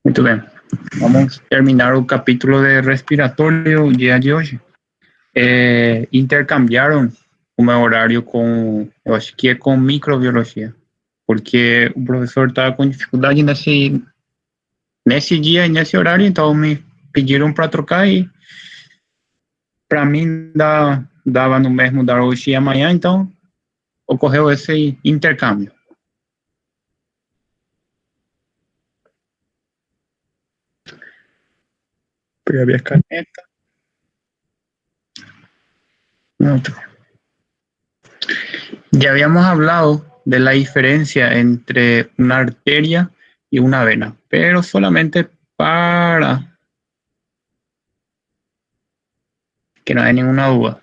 Muito bem. Vamos terminar o capítulo de respiratório dia de hoje. Intercambiaram o meu horário com, eu acho que é com microbiologia, porque o professor estava com dificuldade nesse dia e nesse horário, então me pediram para trocar e para mim dava no mesmo dar hoje e amanhã, então ocorreu esse intercâmbio. Peguei a minha caneta. Muito. Ya habíamos hablado de la diferencia entre una arteria y una vena, pero solamente para que no haya ninguna duda.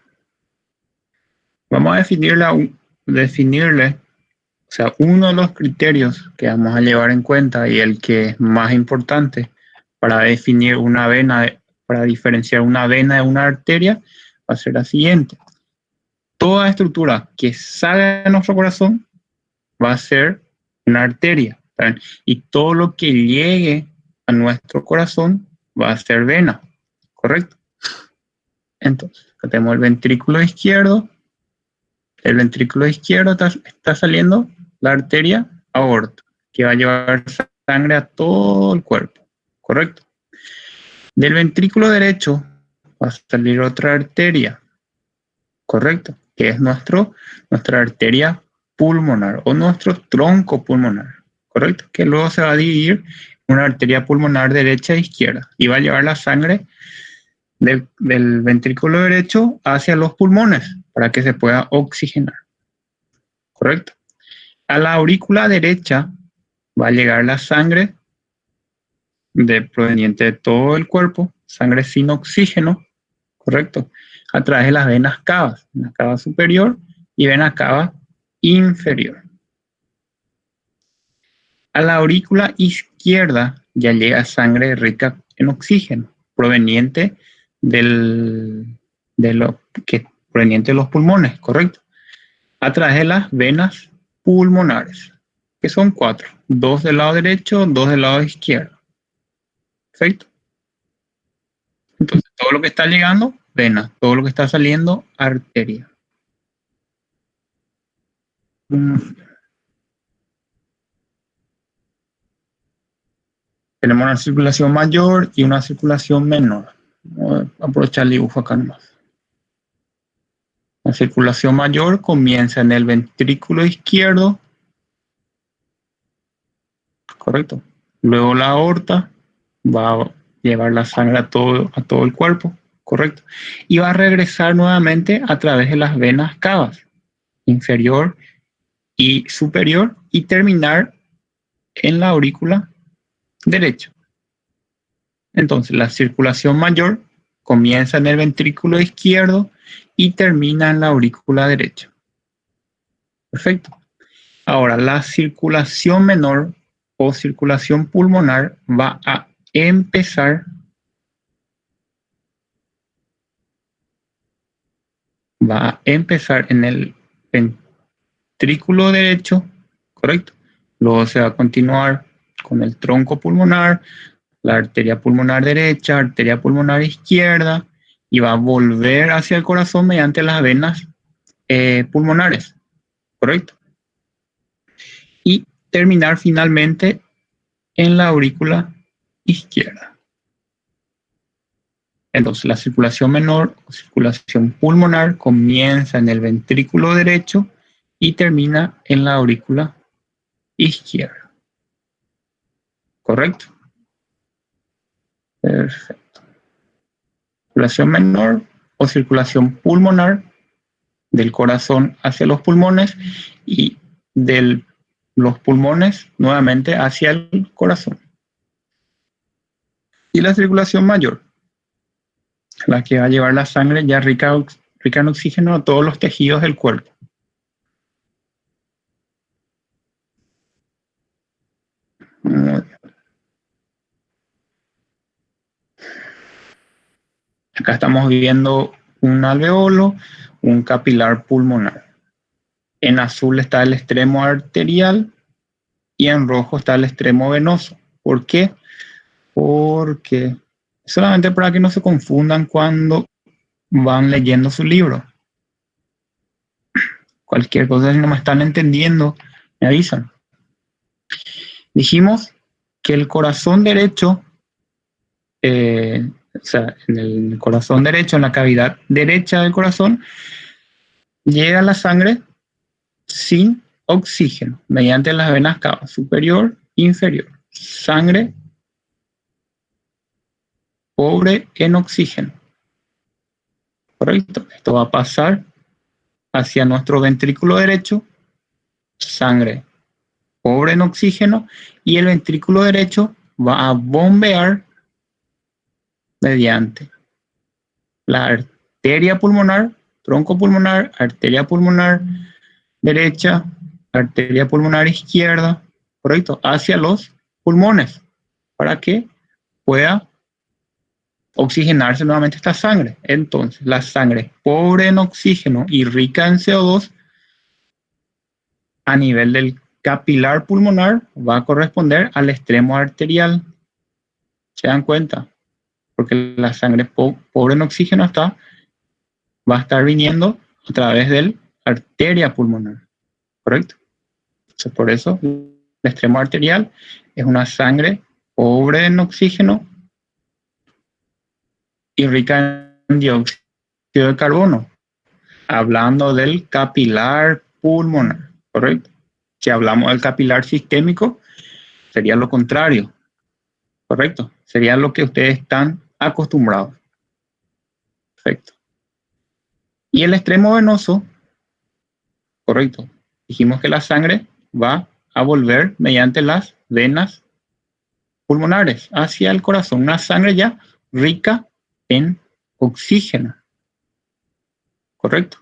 Vamos a definirle, o sea, uno de los criterios que vamos a llevar en cuenta y el que es más importante para definir una vena, para diferenciar una vena de una arteria, va a ser la siguiente. Toda estructura que sale de nuestro corazón va a ser una arteria, ¿saben? Y todo lo que llegue a nuestro corazón va a ser vena, ¿correcto? Entonces, acá tenemos el ventrículo izquierdo. El ventrículo izquierdo está saliendo la arteria aorta, que va a llevar sangre a todo el cuerpo, ¿correcto? Del ventrículo derecho va a salir otra arteria, ¿correcto? Que es nuestra arteria pulmonar o nuestro tronco pulmonar, ¿correcto? Que luego se va a dividir en una arteria pulmonar derecha e izquierda y va a llevar la sangre del ventrículo derecho hacia los pulmones para que se pueda oxigenar, ¿correcto? A la aurícula derecha va a llegar la sangre proveniente de todo el cuerpo, sangre sin oxígeno, ¿correcto? A través de las venas cavas, vena cava superior y vena cava inferior. A la aurícula izquierda ya llega sangre rica en oxígeno, proveniente proveniente de los pulmones, ¿correcto? A través de las venas pulmonares, que son 4, 2 del lado derecho, 2 del lado izquierdo. ¿Perfecto? Entonces, todo lo que está llegando, vena, todo lo que está saliendo, arteria. Tenemos una circulación mayor y una circulación menor. Voy a aprovechar el dibujo acá nomás. La circulación mayor comienza en el ventrículo izquierdo, correcto. Luego la aorta va a llevar la sangre a todo el cuerpo, correcto. Y va a regresar nuevamente a través de las venas cavas, inferior y superior, y terminar en la aurícula derecha. Entonces, la circulación mayor comienza en el ventrículo izquierdo y termina en la aurícula derecha. Perfecto. Ahora, la circulación menor o circulación pulmonar va a empezar en el ventrículo derecho, ¿correcto? Luego se va a continuar con el tronco pulmonar, la arteria pulmonar derecha, arteria pulmonar izquierda, y va a volver hacia el corazón mediante las venas pulmonares, ¿correcto? Y terminar finalmente en la aurícula izquierda. Entonces, la circulación menor o circulación pulmonar comienza en el ventrículo derecho y termina en la aurícula izquierda. ¿Correcto? Perfecto. Circulación menor o circulación pulmonar del corazón hacia los pulmones y de los pulmones nuevamente hacia el corazón. Y la circulación mayor, la que va a llevar la sangre ya rica en oxígeno a todos los tejidos del cuerpo. Acá estamos viendo un alveolo, un capilar pulmonar. En azul está el extremo arterial y en rojo está el extremo venoso. ¿Por qué? porque solamente para que no se confundan cuando van leyendo su libro. Cualquier cosa, si no me están entendiendo, me avisan. Dijimos que el corazón derecho, o sea, en el corazón derecho, en la cavidad derecha del corazón, llega la sangre sin oxígeno mediante las venas cava superior e inferior. Sangre pobre en oxígeno. Correcto. Esto va a pasar hacia nuestro ventrículo derecho, sangre pobre en oxígeno, y el ventrículo derecho va a bombear mediante la arteria pulmonar, tronco pulmonar, arteria pulmonar derecha, arteria pulmonar izquierda, correcto, hacia los pulmones, para que pueda oxigenarse nuevamente esta sangre. Entonces, la sangre pobre en oxígeno y rica en CO2 a nivel del capilar pulmonar va a corresponder al extremo arterial. ¿Se dan cuenta? Porque la sangre pobre en oxígeno va a estar viniendo a través de la arteria pulmonar, ¿correcto? Entonces, por eso el extremo arterial es una sangre pobre en oxígeno y rica en dióxido de carbono, hablando del capilar pulmonar, ¿correcto? Si hablamos del capilar sistémico, sería lo contrario, ¿correcto? Sería lo que ustedes están acostumbrados. Perfecto. Y el extremo venoso, correcto. Dijimos que la sangre va a volver mediante las venas pulmonares hacia el corazón, una sangre ya rica en oxígeno, correcto.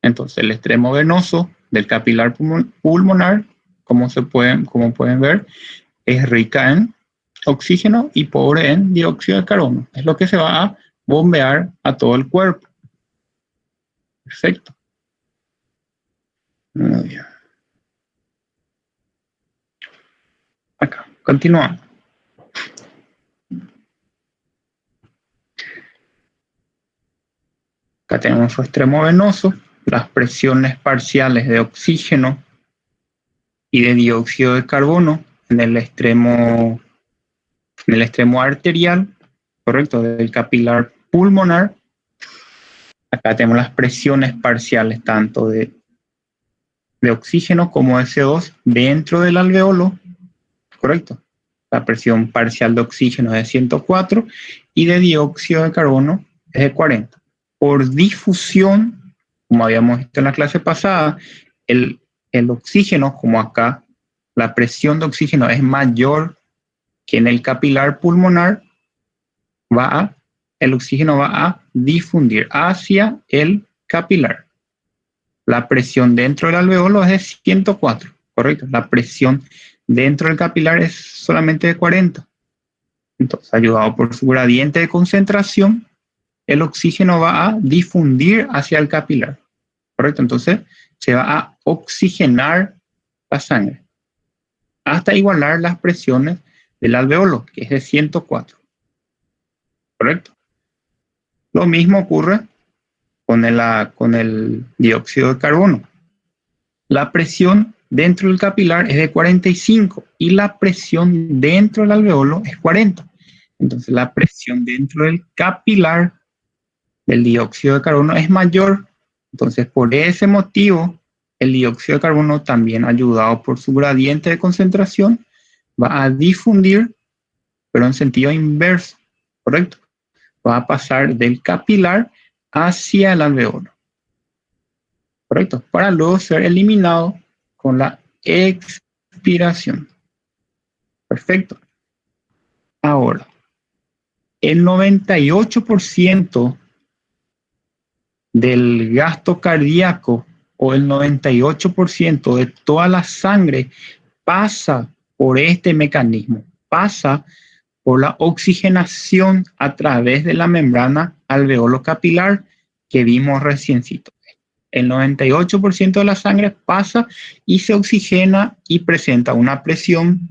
Entonces el extremo venoso del capilar pulmonar, como pueden ver, es rica en oxígeno y pobre en dióxido de carbono. Es lo que se va a bombear a todo el cuerpo. Perfecto. Muy bien. Acá, continuamos. Acá tenemos su extremo venoso, las presiones parciales de oxígeno y de dióxido de carbono en el extremo arterial, correcto, del capilar pulmonar. Acá tenemos las presiones parciales tanto de oxígeno como de CO2 dentro del alveolo, correcto. La presión parcial de oxígeno es de 104 y de dióxido de carbono es de 40. Por difusión, como habíamos visto en la clase pasada, el oxígeno, como acá, la presión de oxígeno es mayor que en el capilar pulmonar, el oxígeno va a difundir hacia el capilar. La presión dentro del alveolo es de 104, correcto. La presión dentro del capilar es solamente de 40. Entonces, ayudado por su gradiente de concentración, el oxígeno va a difundir hacia el capilar, correcto. Entonces, se va a oxigenar la sangre hasta igualar las presiones del alveolo, que es de 104, correcto. Lo mismo ocurre con el dióxido de carbono. La presión dentro del capilar es de 45 y la presión dentro del alveolo es 40. Entonces la presión dentro del capilar del dióxido de carbono es mayor. Entonces por ese motivo el dióxido de carbono, también ayudado por su gradiente de concentración, va a difundir, pero en sentido inverso, ¿correcto? Va a pasar del capilar hacia el alveolo, ¿correcto? Para luego ser eliminado con la expiración. Perfecto. Ahora, el 98% del gasto cardíaco o el 98% de toda la sangre pasa por este mecanismo, pasa por la oxigenación a través de la membrana alveolo capilar que vimos reciencito. El 98% de la sangre pasa y se oxigena y presenta una presión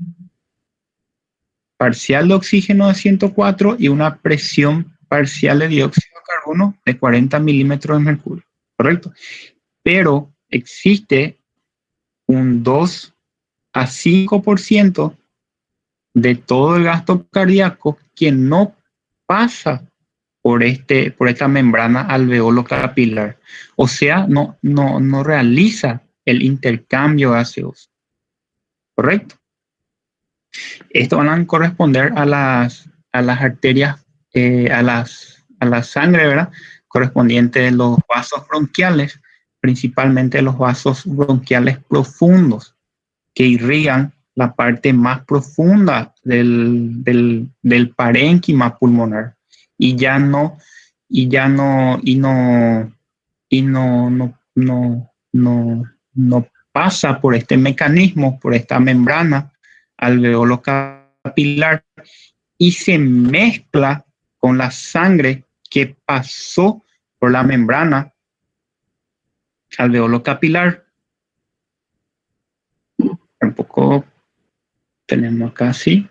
parcial de oxígeno de 104 y una presión parcial de dióxido de carbono de 40 milímetros de mercurio, ¿correcto? Pero existe un 2 a 5% de todo el gasto cardíaco que no pasa por esta membrana alveolo capilar. O sea, no realiza el intercambio gaseoso. ¿Correcto? Esto van a corresponder a las arterias, a la sangre, ¿verdad? Correspondiente de los vasos bronquiales, principalmente los vasos bronquiales profundos, que irrigan la parte más profunda del parénquima pulmonar y no pasa por este mecanismo, por esta membrana alveolo capilar y se mezcla con la sangre que pasó por la membrana alveolo capilar. Un poco tenemos acá así.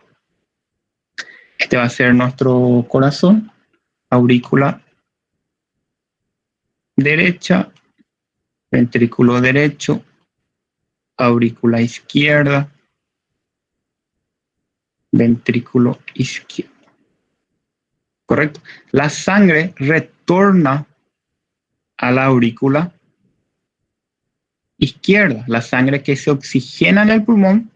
Este va a ser nuestro corazón, aurícula derecha, ventrículo derecho, aurícula izquierda, ventrículo izquierdo. ¿Correcto? La sangre retorna a la aurícula izquierda. La sangre que se oxigena en el pulmón,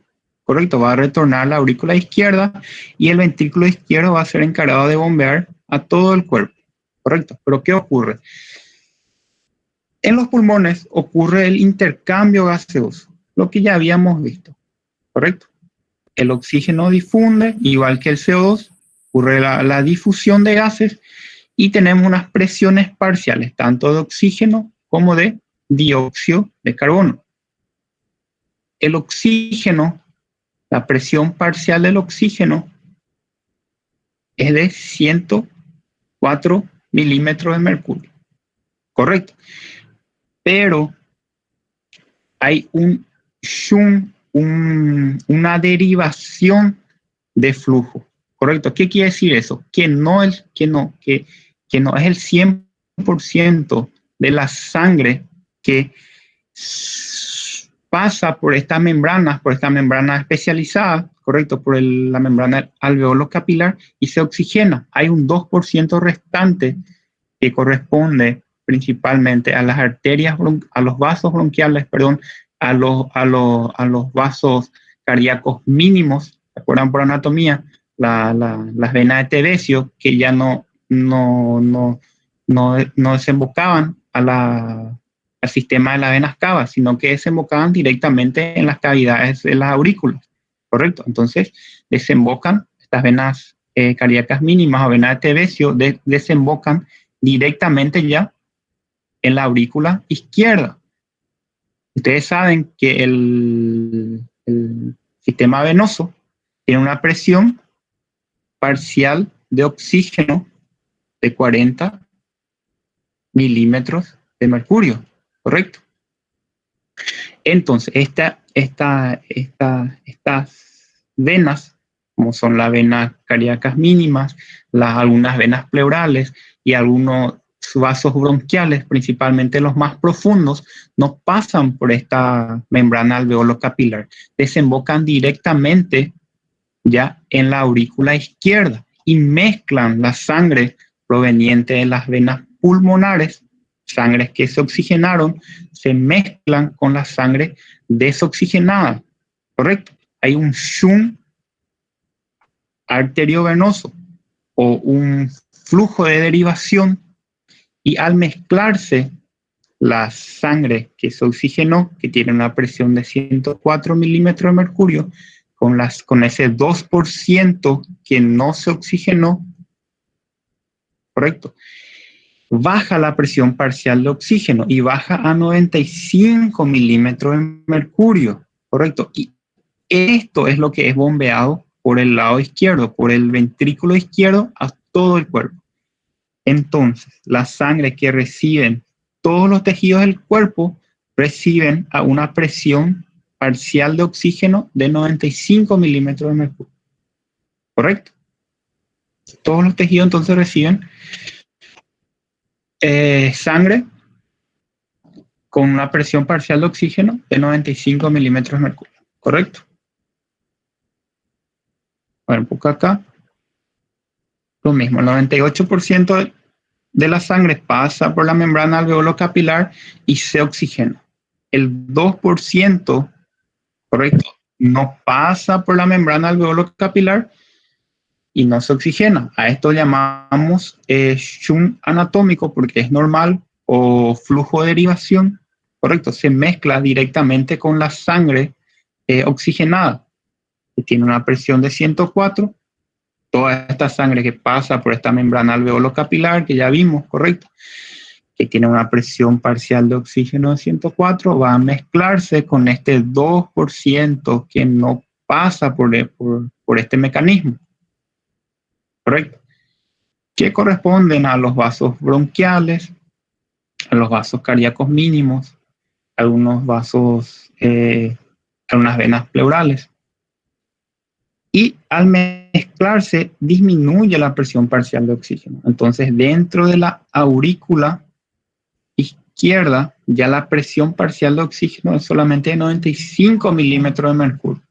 correcto, va a retornar a la aurícula izquierda y el ventrículo izquierdo va a ser encargado de bombear a todo el cuerpo. Correcto. Pero ¿qué ocurre? En los pulmones ocurre el intercambio gaseoso, lo que ya habíamos visto. Correcto. El oxígeno difunde, igual que el CO2, ocurre la difusión de gases y tenemos unas presiones parciales, tanto de oxígeno como de dióxido de carbono. El oxígeno, la presión parcial del oxígeno es de 104 milímetros de mercurio. Correcto. Pero hay una derivación de flujo. ¿Correcto? ¿Qué quiere decir eso? Que no es el 100% de la sangre que pasa por esta membrana especializada, ¿correcto? Por la membrana alveolo capilar y se oxigena. Hay un 2% restante que corresponde principalmente a las arterias, a los vasos bronquiales, perdón, a los vasos cardíacos mínimos, ¿se acuerdan por anatomía? Las venas de Tebecio, que ya no desembocaban al sistema de las venas cavas, sino que desembocaban directamente en las cavidades de las aurículas, ¿correcto? Entonces, desembocan estas venas cardíacas mínimas o venas de Tebecio, desembocan directamente ya en la aurícula izquierda. Ustedes saben que el sistema venoso tiene una presión parcial de oxígeno de 40 milímetros de mercurio, ¿correcto? Entonces, estas venas, como son las venas cardíacas mínimas, algunas venas pleurales y algunos vasos bronquiales, principalmente los más profundos, no pasan por esta membrana alveolo capilar, desembocan directamente ya en la aurícula izquierda y mezclan la sangre proveniente de las venas pulmonares, sangres que se oxigenaron, se mezclan con la sangre desoxigenada, ¿correcto? Hay un shunt arteriovenoso o un flujo de derivación y al mezclarse la sangre que se oxigenó, que tiene una presión de 104 milímetros de mercurio, con ese 2% que no se oxigenó, ¿correcto? Baja la presión parcial de oxígeno y baja a 95 milímetros de mercurio, ¿correcto? Y esto es lo que es bombeado por el lado izquierdo, por el ventrículo izquierdo a todo el cuerpo. Entonces, la sangre que reciben todos los tejidos del cuerpo reciben a una presión parcial de oxígeno de 95 milímetros de mercurio. ¿correcto? Todos los tejidos entonces reciben sangre con una presión parcial de oxígeno de 95 milímetros de mercurio, ¿correcto? Bueno, un poco acá, lo mismo, el 98% de la sangre pasa por la membrana alveolo capilar y se oxigena. El 2%, ¿correcto?, no pasa por la membrana alveolo capilar y no se oxigena. A esto llamamos shunt anatómico porque es normal, o flujo de derivación, ¿correcto? Se mezcla directamente con la sangre oxigenada, que tiene una presión de 104. Toda esta sangre que pasa por esta membrana alveolo capilar, que ya vimos, ¿correcto?, que tiene una presión parcial de oxígeno de 104, va a mezclarse con este 2% que no pasa por este mecanismo, ¿correcto?, que corresponden a los vasos bronquiales, a los vasos cardíacos mínimos, algunos vasos, algunas venas pleurales. Y al mezclarse disminuye la presión parcial de oxígeno. Entonces, dentro de la aurícula izquierda, ya la presión parcial de oxígeno es solamente de 95 milímetros de mercurio.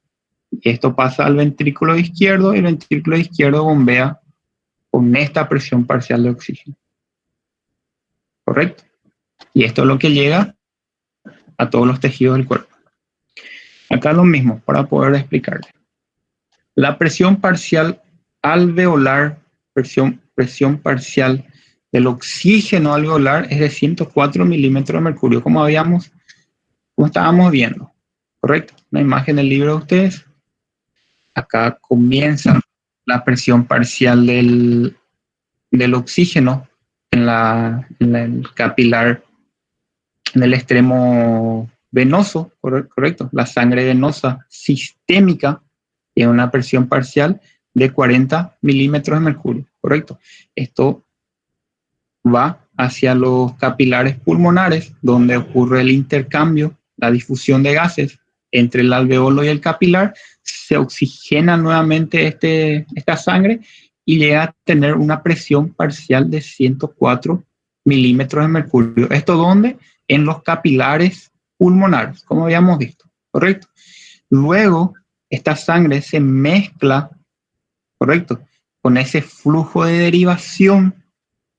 Y esto pasa al ventrículo izquierdo y el ventrículo izquierdo bombea con esta presión parcial de oxígeno. ¿Correcto? Y esto es lo que llega a todos los tejidos del cuerpo. Acá lo mismo, para poder explicarle. La presión parcial alveolar, presión parcial del oxígeno alveolar es de 104 milímetros de mercurio, como estábamos viendo, ¿correcto? La imagen del libro de ustedes. Acá comienza la presión parcial del oxígeno en el capilar, en el extremo venoso, correcto, la sangre venosa sistémica tiene una presión parcial de 40 milímetros de mercurio, correcto. Esto va hacia los capilares pulmonares, donde ocurre el intercambio, la difusión de gases entre el alveolo y el capilar, se oxigena nuevamente esta sangre y llega a tener una presión parcial de 104 milímetros de mercurio. ¿Esto dónde? En los capilares pulmonares, como habíamos visto, ¿correcto? Luego, esta sangre se mezcla, ¿correcto?, con ese flujo de derivación,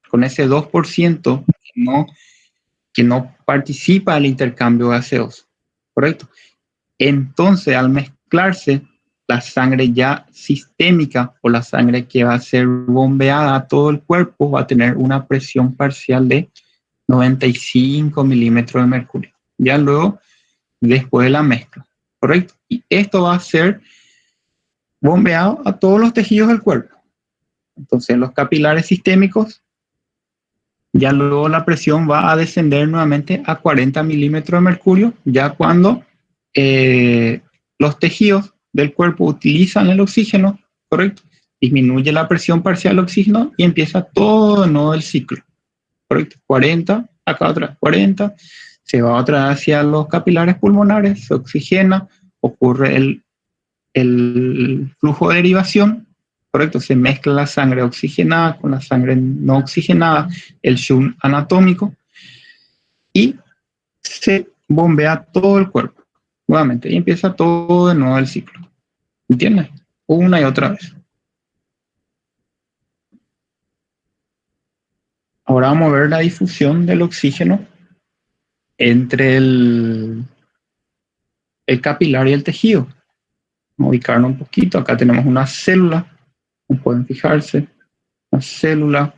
con ese 2% que no participa del intercambio gaseoso, ¿correcto? Entonces, al mezclarse, la sangre ya sistémica o la sangre que va a ser bombeada a todo el cuerpo va a tener una presión parcial de 95 milímetros de mercurio. Ya luego, después de la mezcla, ¿correcto? Y esto va a ser bombeado a todos los tejidos del cuerpo. Entonces, los capilares sistémicos, ya luego la presión va a descender nuevamente a 40 milímetros de mercurio, ya cuando los tejidos del cuerpo utilizan el oxígeno, ¿correcto? Disminuye la presión parcial de oxígeno y empieza todo de nuevo el ciclo, ¿correcto? 40, acá otra 40, se va otra hacia los capilares pulmonares, se oxigena, ocurre el flujo de derivación, ¿correcto? Se mezcla la sangre oxigenada con la sangre no oxigenada, el shunt anatómico, y se bombea todo el cuerpo nuevamente y empieza todo de nuevo el ciclo. ¿Entiendes? Una y otra vez. Ahora vamos a ver la difusión del oxígeno entre el capilar y el tejido. Vamos a ubicarnos un poquito. Acá tenemos una célula, como pueden fijarse, una célula,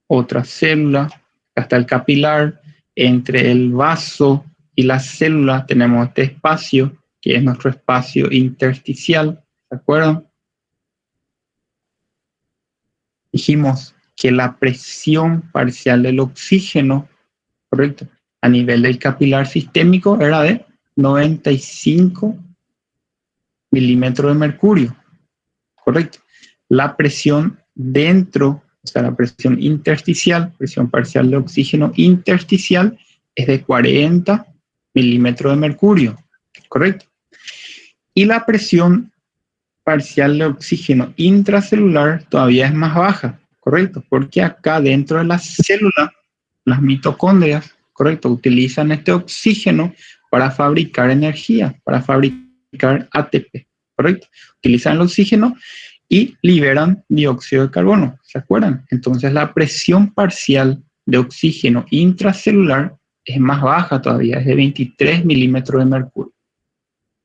otra célula, acá está el capilar, entre el vaso y la célula tenemos este espacio, que es nuestro espacio intersticial, ¿se acuerdan? Dijimos que la presión parcial del oxígeno, correcto, a nivel del capilar sistémico era de 95 milímetros de mercurio, correcto. La presión dentro, o sea, la presión intersticial, presión parcial de oxígeno intersticial, es de 40 milímetros de mercurio, correcto. Y la presión parcial de oxígeno intracelular todavía es más baja, ¿correcto? Porque acá dentro de la célula, las mitocondrias, ¿correcto? Utilizan este oxígeno para fabricar energía, para fabricar ATP, ¿correcto? Utilizan el oxígeno y liberan dióxido de carbono, ¿se acuerdan? Entonces la presión parcial de oxígeno intracelular es más baja todavía, es de 23 milímetros de mercurio,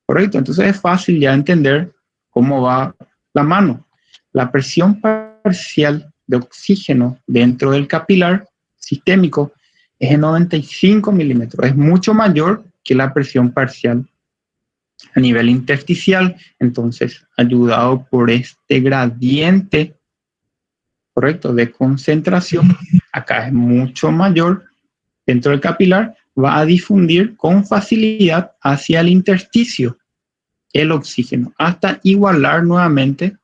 ¿correcto? Entonces es fácil ya entender cómo va la mano. La presión parcial de oxígeno dentro del capilar sistémico es de 95 milímetros, es mucho mayor que la presión parcial a nivel intersticial. Entonces, ayudado por este gradiente, correcto, de concentración, acá es mucho mayor dentro del capilar, va a difundir con facilidad hacia el intersticio el oxígeno hasta igualar nuevamente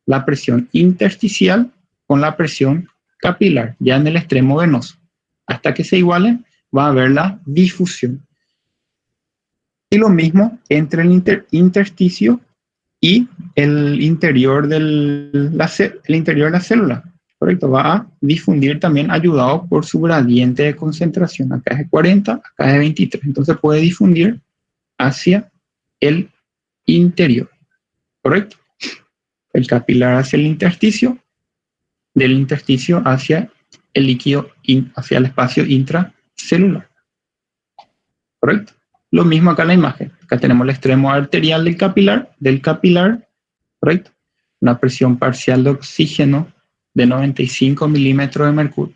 la presión intersticial con la presión capilar, ya en el extremo venoso. Hasta que se igualen, va a haber la difusión. Y lo mismo entre el intersticio y el interior, el interior de la célula, ¿correcto? Va a difundir también ayudado por su gradiente de concentración. Acá es de 40, acá es de 23. Entonces puede difundir hacia el interior, ¿correcto? El capilar hacia el intersticio, del intersticio hacia el líquido, hacia el espacio intracelular, ¿correcto? Lo mismo acá en la imagen. Acá tenemos el extremo arterial del capilar, ¿correcto? Una presión parcial de oxígeno de 95 milímetros de mercurio.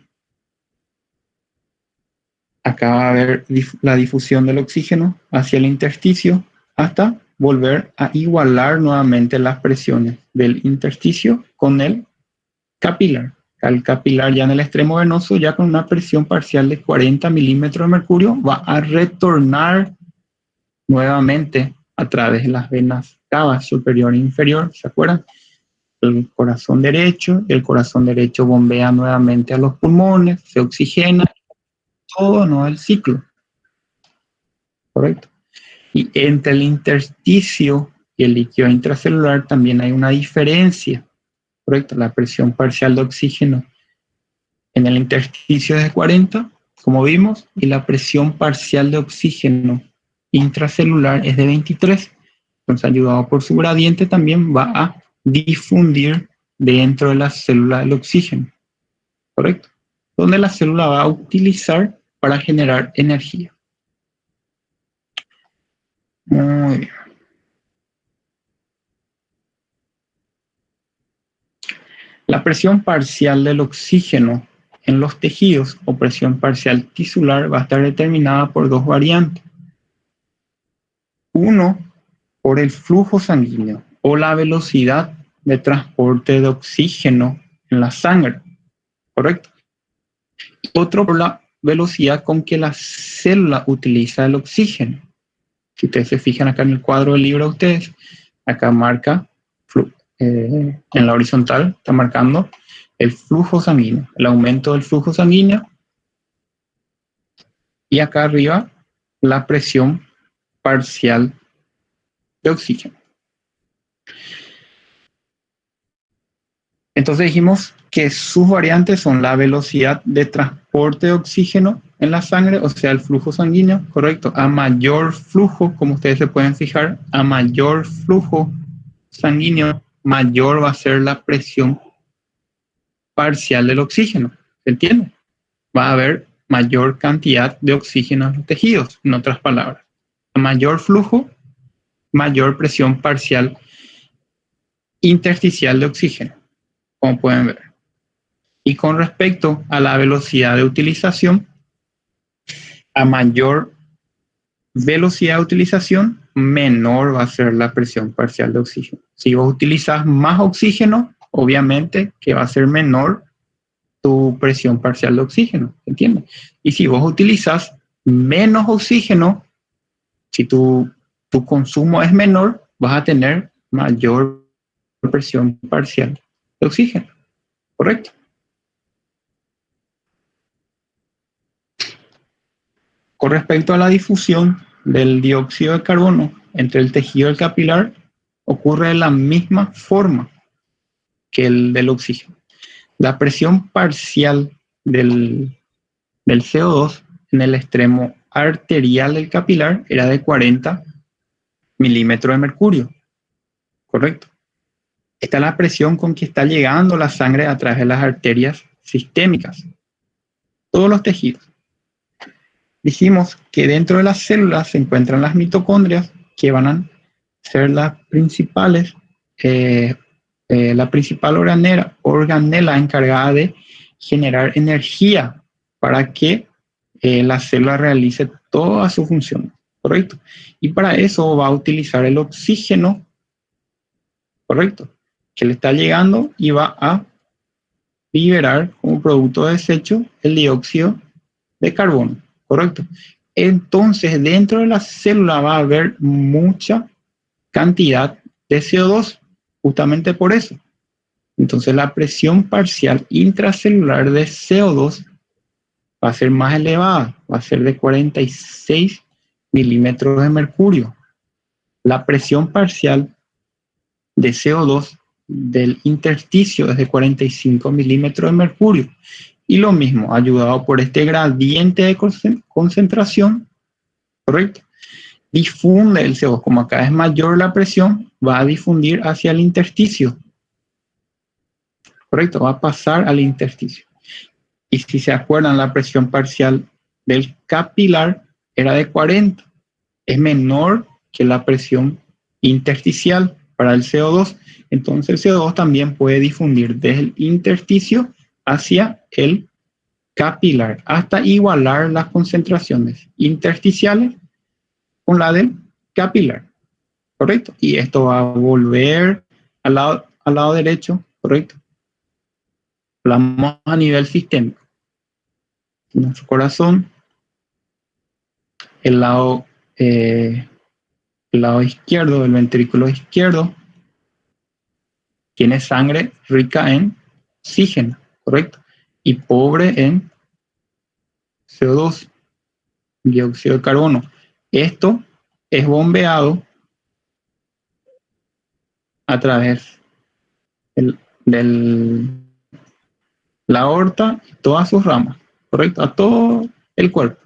Acá va a haber la difusión del oxígeno hacia el intersticio hasta volver a igualar nuevamente las presiones del intersticio con el capilar. El capilar ya en el extremo venoso, ya con una presión parcial de 40 milímetros de mercurio, va a retornar nuevamente a través de las venas cavas superior e inferior, ¿se acuerdan? El corazón derecho, y el corazón derecho bombea nuevamente a los pulmones, se oxigena, todo no el ciclo, ¿correcto? Y entre el intersticio y el líquido intracelular también hay una diferencia, ¿correcto? La presión parcial de oxígeno en el intersticio es de 40, como vimos, y la presión parcial de oxígeno intracelular es de 23. Entonces, ayudado por su gradiente, también va a difundir dentro de la célula del oxígeno, ¿correcto? Donde la célula va a utilizar para generar energía. Muy bien. La presión parcial del oxígeno en los tejidos o presión parcial tisular va a estar determinada por dos variantes. Uno, por el flujo sanguíneo o la velocidad de transporte de oxígeno en la sangre, ¿correcto? Y otro por la velocidad con que la célula utiliza el oxígeno. Si ustedes se fijan acá en el cuadro del libro de ustedes, acá marca, en la horizontal, está marcando el flujo sanguíneo, el aumento del flujo sanguíneo, y acá arriba la presión parcial de oxígeno. Entonces dijimos que sus variantes son la velocidad de transporte de oxígeno en la sangre, o sea, el flujo sanguíneo, correcto. A mayor flujo, como ustedes se pueden fijar, a mayor flujo sanguíneo, mayor va a ser la presión parcial del oxígeno. ¿Se entiende? Va a haber mayor cantidad de oxígeno en los tejidos, en otras palabras. A mayor flujo, mayor presión parcial intersticial de oxígeno, como pueden ver. Y con respecto a la velocidad de utilización, a mayor velocidad de utilización, menor va a ser la presión parcial de oxígeno. Si vos utilizas más oxígeno, obviamente que va a ser menor tu presión parcial de oxígeno, ¿entiendes? Y si vos utilizas menos oxígeno, si tu consumo es menor, vas a tener mayor presión parcial de oxígeno, ¿correcto? Con respecto a la difusión del dióxido de carbono entre el tejido del capilar ocurre de la misma forma que el del oxígeno. La presión parcial del CO2 en el extremo arterial del capilar era de 40 milímetros de mercurio, ¿correcto? Esta es la presión con que está llegando la sangre a través de las arterias sistémicas, todos los tejidos. Dijimos que dentro de las células se encuentran las mitocondrias, que van a ser las principales, la principal organela encargada de generar energía para que la célula realice toda su función, ¿correcto? Y para eso va a utilizar el oxígeno, ¿correcto?, que le está llegando, y va a liberar como producto de desecho el dióxido de carbono, ¿correcto? Entonces, dentro de la célula va a haber mucha cantidad de CO2, justamente por eso. Entonces, la presión parcial intracelular de CO2 va a ser más elevada, va a ser de 46 milímetros de mercurio. La presión parcial de CO2 del intersticio es de 45 milímetros de mercurio. Y lo mismo, ayudado por este gradiente de concentración, ¿correcto?, difunde el CO2. Como acá es mayor la presión, va a difundir hacia el intersticio, ¿correcto? Va a pasar al intersticio. Y si se acuerdan, la presión parcial del capilar era de 40. Es menor que la presión intersticial para el CO2. Entonces el CO2 también puede difundir desde el intersticio hacia el capilar, hasta igualar las concentraciones intersticiales con la del capilar, ¿correcto? Y esto va a volver al lado derecho, ¿correcto? Hablamos a nivel sistémico. Nuestro corazón, el lado izquierdo, el ventrículo izquierdo, tiene sangre rica en oxígeno, ¿correcto?, y pobre en CO2, dióxido de carbono. Esto es bombeado a través de la aorta y todas sus ramas, ¿correcto?, a todo el cuerpo.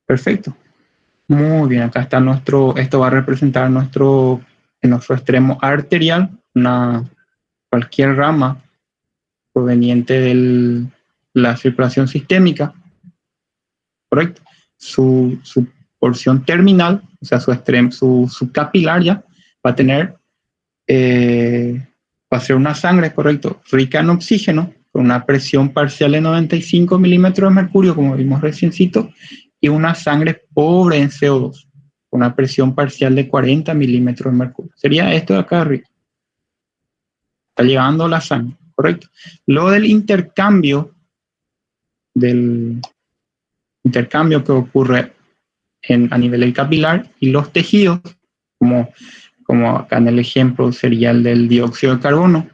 Perfecto. Muy bien, acá está esto va a representar en nuestro extremo arterial, cualquier rama proveniente de la circulación sistémica, ¿correcto? Su porción terminal, o sea, su capilar ya, va a tener, va a ser una sangre, ¿correcto?, rica en oxígeno, con una presión parcial de 95 milímetros de mercurio, como vimos reciencito, y una sangre pobre en CO2, con una presión parcial de 40 milímetros de mercurio. Sería esto de acá arriba. Está llegando la sangre, ¿correcto? Luego del intercambio que ocurre a nivel del capilar y los tejidos, como acá en el ejemplo sería el del dióxido de carbono,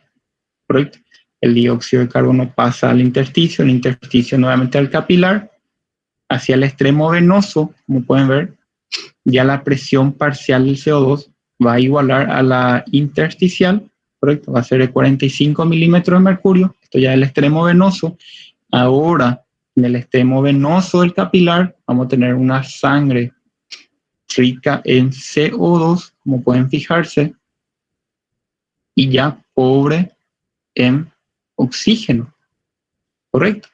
¿correcto? El dióxido de carbono pasa al intersticio, el intersticio nuevamente al capilar, hacia el extremo venoso, como pueden ver, ya la presión parcial del CO2 va a igualar a la intersticial, ¿correcto? Va a ser de 45 milímetros de mercurio, esto ya es el extremo venoso. Ahora, en el extremo venoso del capilar, vamos a tener una sangre rica en CO2, como pueden fijarse, y ya pobre en oxígeno, ¿correcto?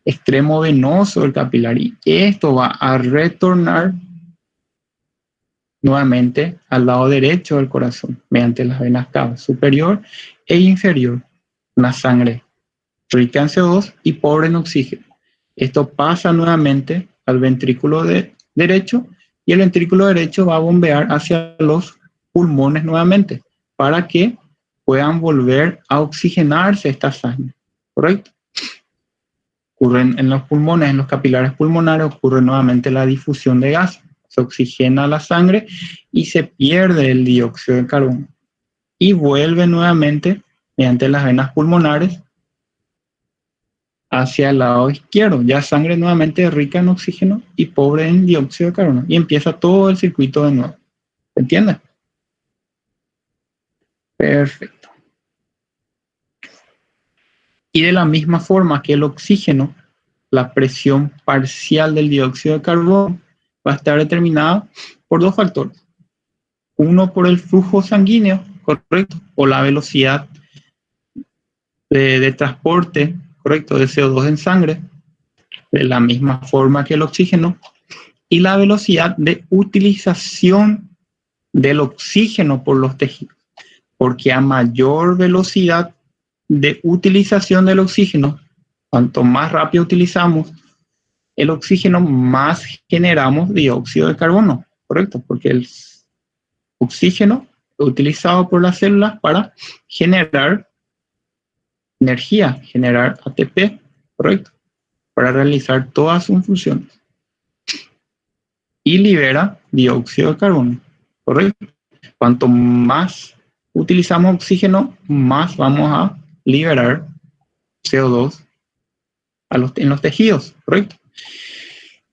Extremo venoso del capilar, y esto va a retornar nuevamente al lado derecho del corazón mediante las venas cava superior e inferior, una sangre rica en CO2 y pobre en oxígeno. Esto pasa nuevamente al ventrículo derecho, y el ventrículo derecho va a bombear hacia los pulmones nuevamente para que puedan volver a oxigenarse esta sangre, ¿correcto? Ocurren en los pulmones, en los capilares pulmonares, ocurre nuevamente la difusión de gas. Se oxigena la sangre y se pierde el dióxido de carbono. Y vuelve nuevamente mediante las venas pulmonares hacia el lado izquierdo. Ya sangre nuevamente rica en oxígeno y pobre en dióxido de carbono. Y empieza todo el circuito de nuevo. ¿Se entiende? Perfecto. Y de la misma forma que el oxígeno, la presión parcial del dióxido de carbono va a estar determinada por dos factores. Uno por el flujo sanguíneo, correcto, o la velocidad de transporte, correcto, de CO2 en sangre, de la misma forma que el oxígeno, y la velocidad de utilización del oxígeno por los tejidos, porque a mayor velocidad de utilización del oxígeno, cuanto más rápido utilizamos el oxígeno, más generamos dióxido de carbono, correcto, porque el oxígeno es utilizado por las células para generar energía, generar ATP, correcto, para realizar todas sus funciones. Y libera dióxido de carbono, correcto. Cuanto más utilizamos oxígeno, más vamos a liberar CO2 en los tejidos, correcto.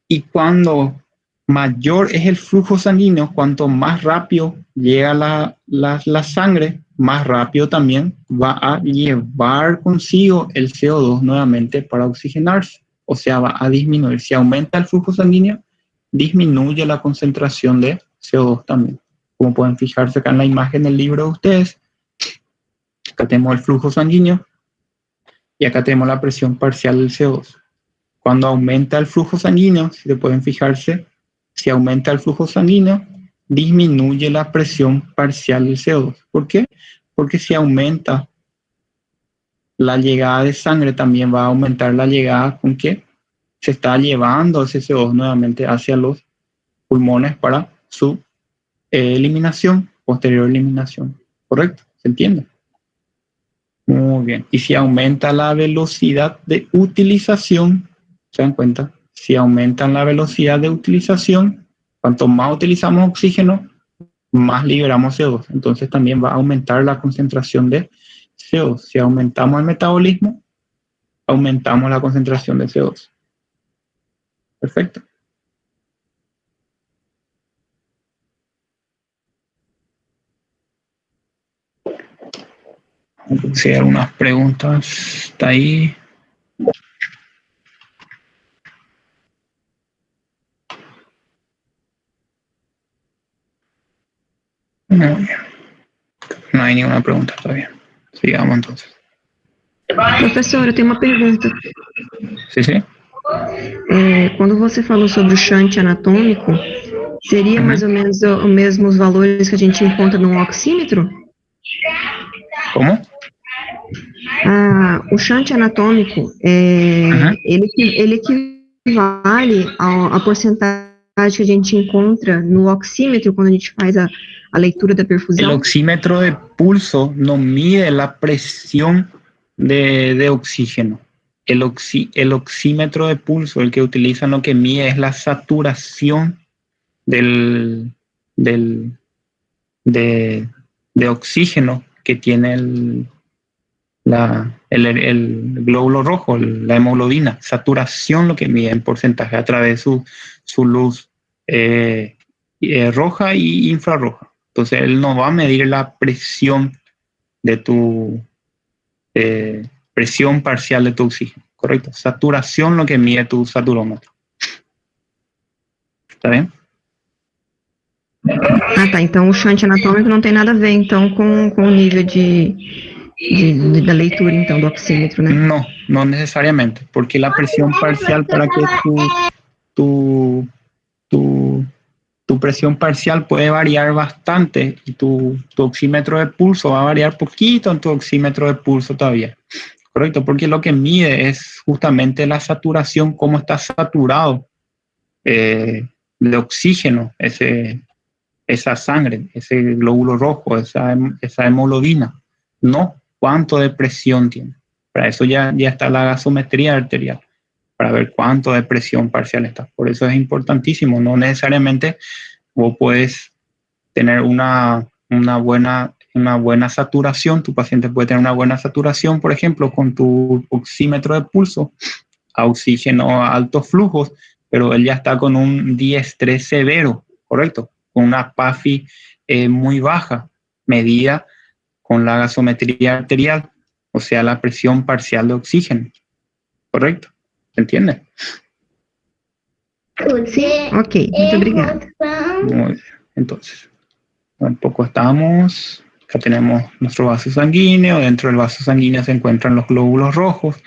Y cuando mayor es el flujo sanguíneo, cuanto más rápido llega la sangre, más rápido también va a llevar consigo el CO2 nuevamente para oxigenarse. O sea, va a disminuir. Si aumenta el flujo sanguíneo, disminuye la concentración de CO2 también. Como pueden fijarse acá en la imagen del libro de ustedes, acá tenemos el flujo sanguíneo y acá tenemos la presión parcial del CO2. Cuando aumenta el flujo sanguíneo, si pueden fijarse, si aumenta el flujo sanguíneo, disminuye la presión parcial del CO2. ¿Por qué? Porque si aumenta la llegada de sangre, también va a aumentar la llegada con que se está llevando ese CO2 nuevamente hacia los pulmones para su eliminación, posterior eliminación. ¿Correcto? ¿Se entiende? Muy bien. Y si aumenta la velocidad de utilización, ¿se dan cuenta? Si aumentan la velocidad de utilización, cuanto más utilizamos oxígeno, más liberamos CO2. Entonces también va a aumentar la concentración de CO2. Si aumentamos el metabolismo, aumentamos la concentración de CO2. Perfecto. Si hay algunas preguntas, está ahí. Muy bien. No hay ninguna pregunta todavía. Sigamos entonces. Professor, eu tenho uma pergunta. Sí, sí. Quando você falou sobre o shunt anatômico, seria mais ou menos os mesmos valores que a gente encontra no oxímetro? Como? O shunt anatômico, ele equivale à porcentagem que a gente encontra no oxímetro quando a gente faz a leitura da perfusão? El oxímetro de pulso no mide la presión de oxígeno. El oxímetro de pulso, el que utilizan, lo que mide es la saturación de oxígeno que tiene el glóbulo rojo, la hemoglobina. Saturación lo que mide en porcentaje a través de su luz roja y infrarroja. Entonces él no va a medir la presión de tu presión parcial de tu oxígeno, correcto. Saturación lo que mide tu saturómetro. Tá bem? Tá. Então o shunt anatômico não tem nada a ver, então, com o nível da leitura, então, do oxímetro, né? No, no necesariamente, porque la presión parcial para que tu presión parcial puede variar bastante y tu oxímetro de pulso va a variar poquito en tu oxímetro de pulso todavía. Correcto, porque lo que mide es justamente la saturación, cómo está saturado de oxígeno esa sangre, ese glóbulo rojo, esa hemoglobina, no cuánto de presión tiene. Para eso ya está la gasometría arterial, para ver cuánto de presión parcial está. Por eso es importantísimo, no necesariamente vos puedes tener una buena saturación, tu paciente puede tener una buena saturación, por ejemplo, con tu oxímetro de pulso a oxígeno a altos flujos, pero él ya está con un diestrés severo, ¿correcto? Con una PAFI muy baja, medida con la gasometría arterial, o sea, la presión parcial de oxígeno. ¿Correcto? ¿Se entiende? Sí, ok, muito obrigada. Muy bien. Entonces, tampoco estamos. Acá tenemos nuestro vaso sanguíneo. Dentro del vaso sanguíneo se encuentran los glóbulos rojos,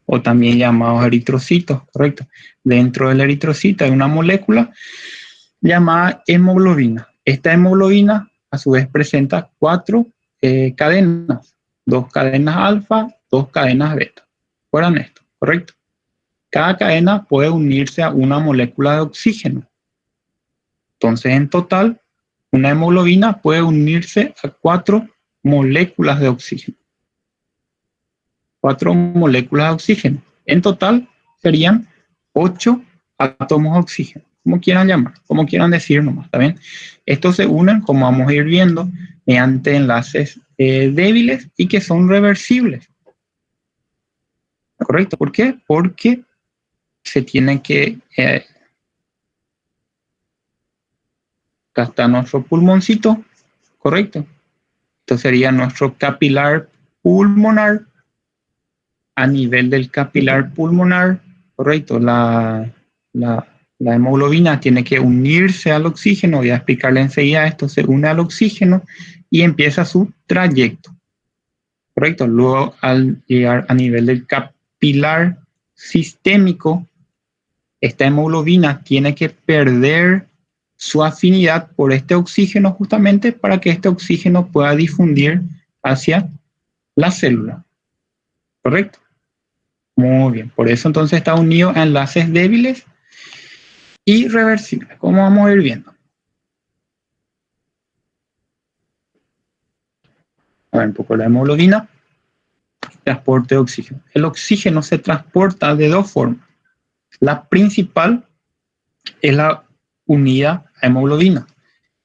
o también llamados eritrocitos, ¿correcto? Dentro del eritrocito hay una molécula llamada hemoglobina. Esta hemoglobina, a su vez, presenta 4 cadenas. 2 cadenas alfa, 2 cadenas beta. ¿Recuerdan esto? ¿Correcto? Cada cadena puede unirse a una molécula de oxígeno. Entonces, en total, una hemoglobina puede unirse a 4 moléculas de oxígeno. 4 moléculas de oxígeno. En total, serían 8 átomos de oxígeno. Como quieran llamar, como quieran decir nomás, ¿está bien? Estos se unen, como vamos a ir viendo, mediante enlaces débiles y que son reversibles. ¿Correcto? ¿Por qué? Porque se tiene que... acá está nuestro pulmoncito, ¿correcto? Esto sería nuestro capilar pulmonar. A nivel del capilar pulmonar, ¿correcto? La hemoglobina tiene que unirse al oxígeno. Voy a explicarle enseguida. Esto se une al oxígeno y empieza su trayecto, ¿correcto? Luego, al llegar a nivel del capilar sistémico, esta hemoglobina tiene que perder su afinidad por este oxígeno justamente para que este oxígeno pueda difundir hacia la célula, ¿correcto? Muy bien, por eso entonces está unido a enlaces débiles y reversibles, como vamos a ir viendo. A ver un poco la hemoglobina, transporte de oxígeno. El oxígeno se transporta de 2 formas. La principal es la unida a hemoglobina.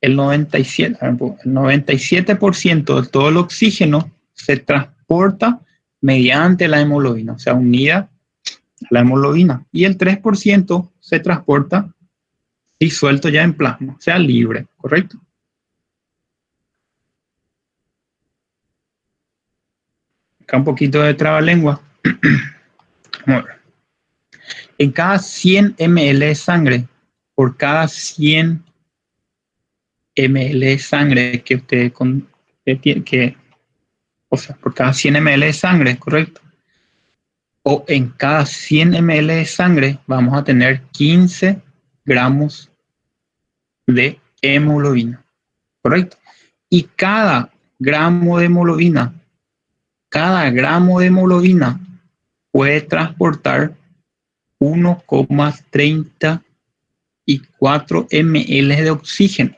El 97% de todo el oxígeno se transporta mediante la hemoglobina, o sea, unida a la hemoglobina. Y el 3% se transporta disuelto ya en plasma, o sea, libre, ¿correcto? Acá un poquito de trabalengua. En cada 100 ml de sangre, por cada 100 ml de sangre que usted o sea, por cada 100 ml de sangre, correcto. O en cada 100 ml de sangre vamos a tener 15 gramos de hemoglobina, correcto. Y cada gramo de hemoglobina puede transportar 1,34 ml de oxígeno.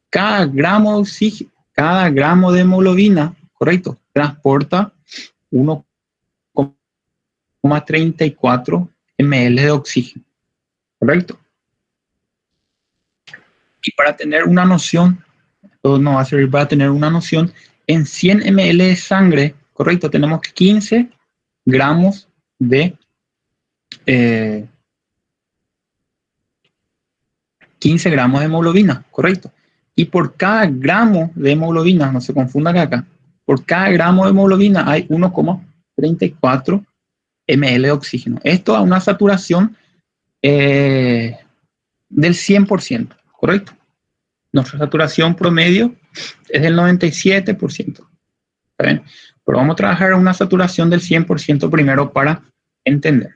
Cada gramo de oxígeno, cada gramo de hemoglobina, correcto, transporta 1,34 ml de oxígeno, correcto. Y para tener una noción, esto nos va a servir para tener una noción, en 100 ml de sangre, correcto, tenemos 15 gramos de 15 gramos de hemoglobina, correcto. Y por cada gramo de hemoglobina, no se confundan acá, por cada gramo de hemoglobina hay 1,34 ml de oxígeno. Esto a una saturación del 100%, correcto. Nuestra saturación promedio es del 97%. ¿Está bien? Pero vamos a trabajar en una saturación del 100% primero para entender.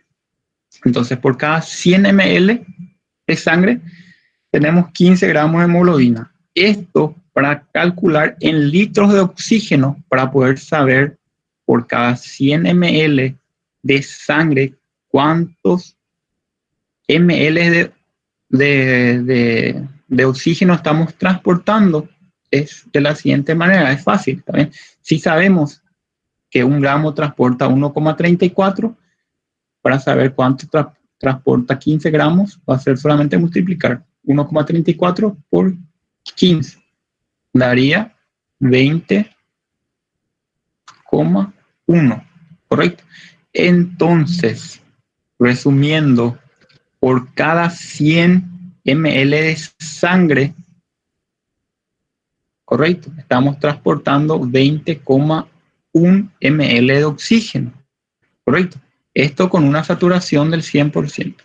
Entonces, por cada 100 ml de sangre, tenemos 15 gramos de hemoglobina. Esto para calcular en litros de oxígeno, para poder saber por cada 100 ml de sangre cuántos ml de oxígeno estamos transportando. Es de la siguiente manera, es fácil. ¿También? Si sabemos que un gramo transporta 1,34, para saber cuánto transporta 15 gramos, va a ser solamente multiplicar 1,34 por 15. Daría 20,1. ¿Correcto? Entonces, resumiendo, por cada 100 ml de sangre correcto. Estamos transportando 20,1 ml de oxígeno, correcto. Esto con una saturación del 100%.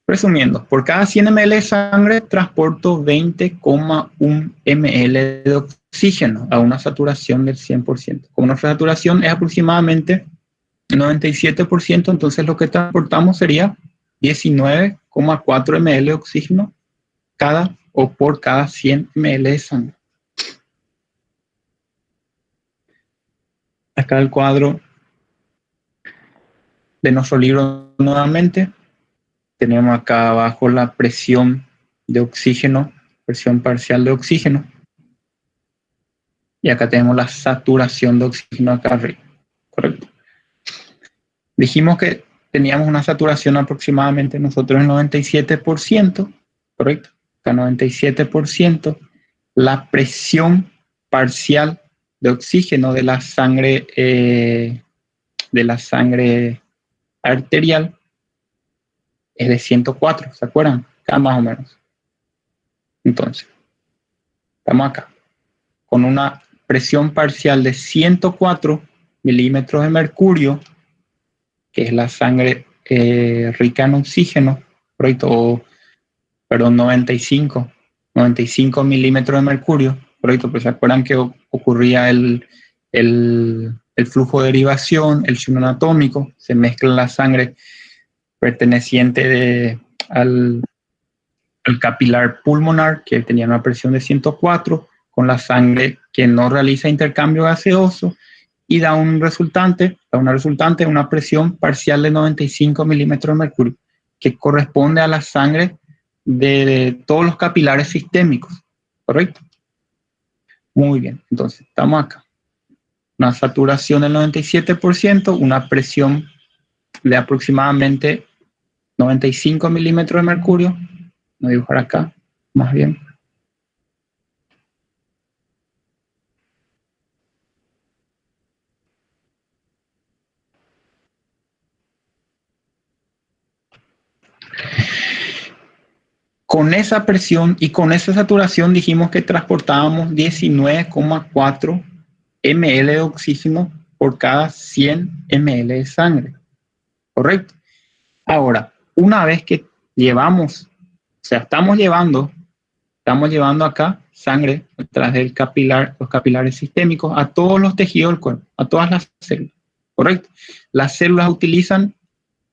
Resumiendo, por cada 100 ml de sangre transporto 20,1 ml de oxígeno a una saturación del 100%. Como nuestra saturación es aproximadamente 97%, entonces lo que transportamos sería 19,4 ml de oxígeno por cada 100 ml de sangre. Acá el cuadro de nuestro libro nuevamente. Tenemos acá abajo la presión de oxígeno, presión parcial de oxígeno. Y acá tenemos la saturación de oxígeno acá arriba, ¿correcto? Dijimos que teníamos una saturación aproximadamente nosotros del 97%, ¿correcto? Acá 97%. La presión parcial de oxígeno de la sangre arterial es de 104, ¿se acuerdan? Acá más o menos. Entonces, estamos acá con una presión parcial de 104 milímetros de mercurio, que es la sangre rica en oxígeno, correcto, perdón, 95 milímetros de mercurio, correcto, pues se acuerdan que ocurría el flujo de derivación, el signo anatómico, se mezcla la sangre perteneciente al capilar pulmonar, que tenía una presión de 104, con la sangre que no realiza intercambio gaseoso, y da una resultante, una presión parcial de 95 milímetros de mercurio, que corresponde a la sangre de todos los capilares sistémicos, ¿correcto? Muy bien, entonces estamos acá. Una saturación del 97%, una presión de aproximadamente 95 milímetros de mercurio. Voy a dibujar acá, más bien. Con esa presión y con esa saturación dijimos que transportábamos 19,4 ml de oxígeno por cada 100 ml de sangre. ¿Correcto? Ahora, una vez que llevamos, o sea, estamos llevando acá sangre a través del capilar, los capilares sistémicos a todos los tejidos del cuerpo, a todas las células. ¿Correcto? Las células utilizan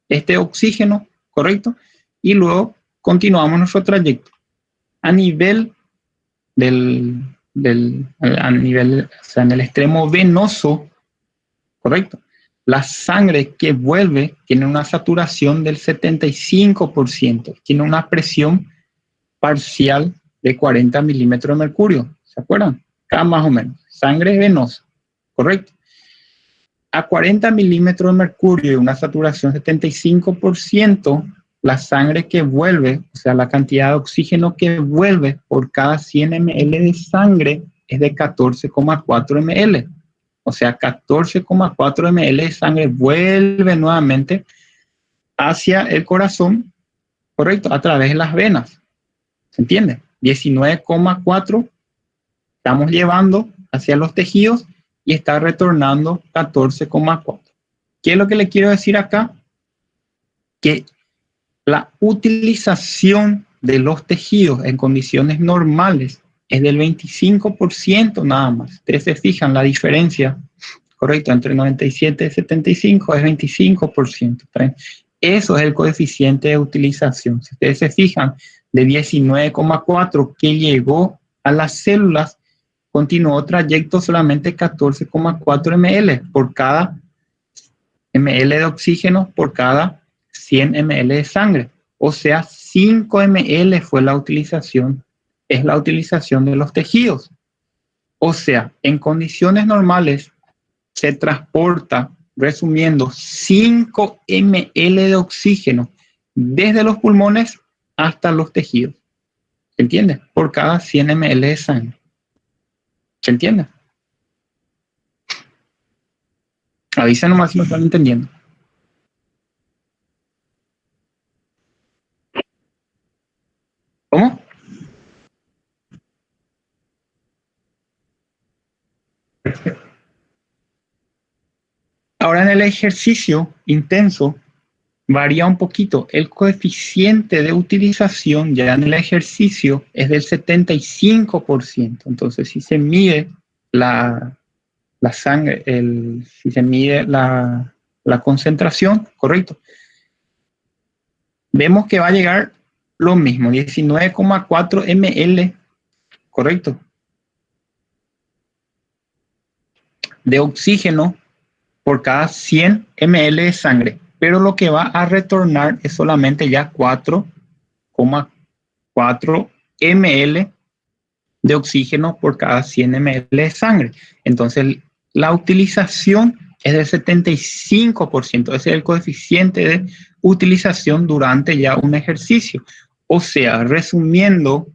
este oxígeno, ¿correcto? Y luego continuamos nuestro trayecto. A nivel o sea, en el extremo venoso, ¿correcto? La sangre que vuelve tiene una saturación del 75%, tiene una presión parcial de 40 milímetros de mercurio, ¿se acuerdan? Acá más o menos, sangre venosa, ¿correcto? A 40 milímetros de mercurio y una saturación 75%, la sangre que vuelve, o sea, la cantidad de oxígeno que vuelve por cada 100 ml de sangre es de 14,4 ml. O sea, 14,4 ml de sangre vuelve nuevamente hacia el corazón, correcto, a través de las venas. ¿Se entiende? 19,4 estamos llevando hacia los tejidos y está retornando 14,4. ¿Qué es lo que le quiero decir acá? Que la utilización de los tejidos en condiciones normales es del 25% nada más. Ustedes se fijan la diferencia, correcto, entre 97 y 75 es 25%. Eso es el coeficiente de utilización. Si ustedes se fijan, de 19,4 que llegó a las células, continuó trayecto solamente 14,4 ml por cada ml de oxígeno por cada 100 ml de sangre. O sea, 5 ml fue la utilización, es la utilización de los tejidos. O sea, en condiciones normales se transporta, resumiendo, 5 ml de oxígeno desde los pulmones hasta los tejidos. ¿Se entiende? Por cada 100 ml de sangre. ¿Se entiende? Avisa nomás si no están entendiendo. ¿Cómo? Ahora en el ejercicio intenso varía un poquito. El coeficiente de utilización ya en el ejercicio es del 75%. Entonces, si se mide la sangre, si se mide la concentración, correcto, vemos que va a llegar lo mismo, 19,4 ml, correcto, de oxígeno por cada 100 ml de sangre, pero lo que va a retornar es solamente ya 4,4 ml de oxígeno por cada 100 ml de sangre. Entonces, la utilización es del 75%, ese es el coeficiente de utilización durante ya un ejercicio. O sea, resumiendo,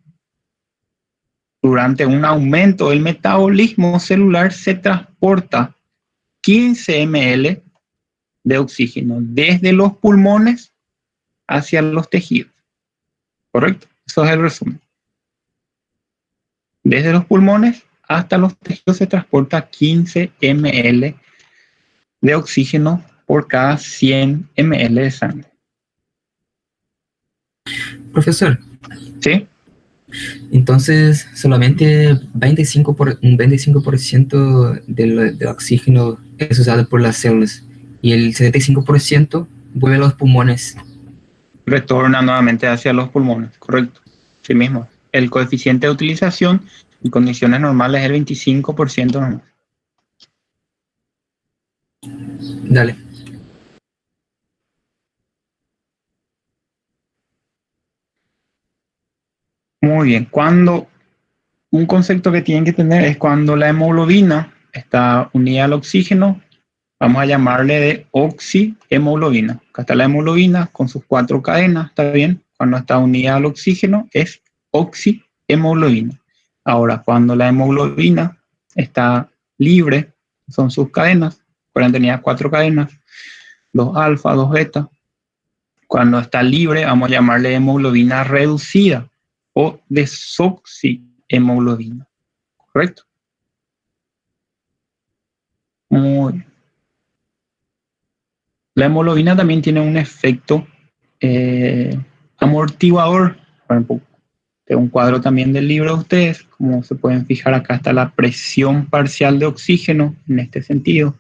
durante un aumento del metabolismo celular se transporta 15 ml de oxígeno desde los pulmones hacia los tejidos. ¿Correcto? Eso es el resumen. Desde los pulmones hasta los tejidos se transporta 15 ml de oxígeno por cada 100 ml de sangre. Profesor. ¿Sí? Entonces, solamente un 25% del oxígeno es usado por las células y el 75% vuelve a los pulmones. Retorna nuevamente hacia los pulmones, correcto. Sí mismo. El coeficiente de utilización en condiciones normales es el 25% nomás. Dale. Muy bien. Un concepto que tienen que tener es cuando la hemoglobina está unida al oxígeno, vamos a llamarle de oxihemoglobina. Acá está la hemoglobina con sus 4 cadenas, ¿está bien? Cuando está unida al oxígeno es oxihemoglobina. Ahora, cuando la hemoglobina está libre, son sus cadenas, tenía 4 cadenas, 2 alfa, 2 beta. Cuando está libre, vamos a llamarle hemoglobina reducida o desoxihemoglobina. ¿Correcto? Muy bien. La hemoglobina también tiene un efecto amortiguador. Por ejemplo, tengo un cuadro también del libro de ustedes. Como se pueden fijar, acá está la presión parcial de oxígeno en este sentido.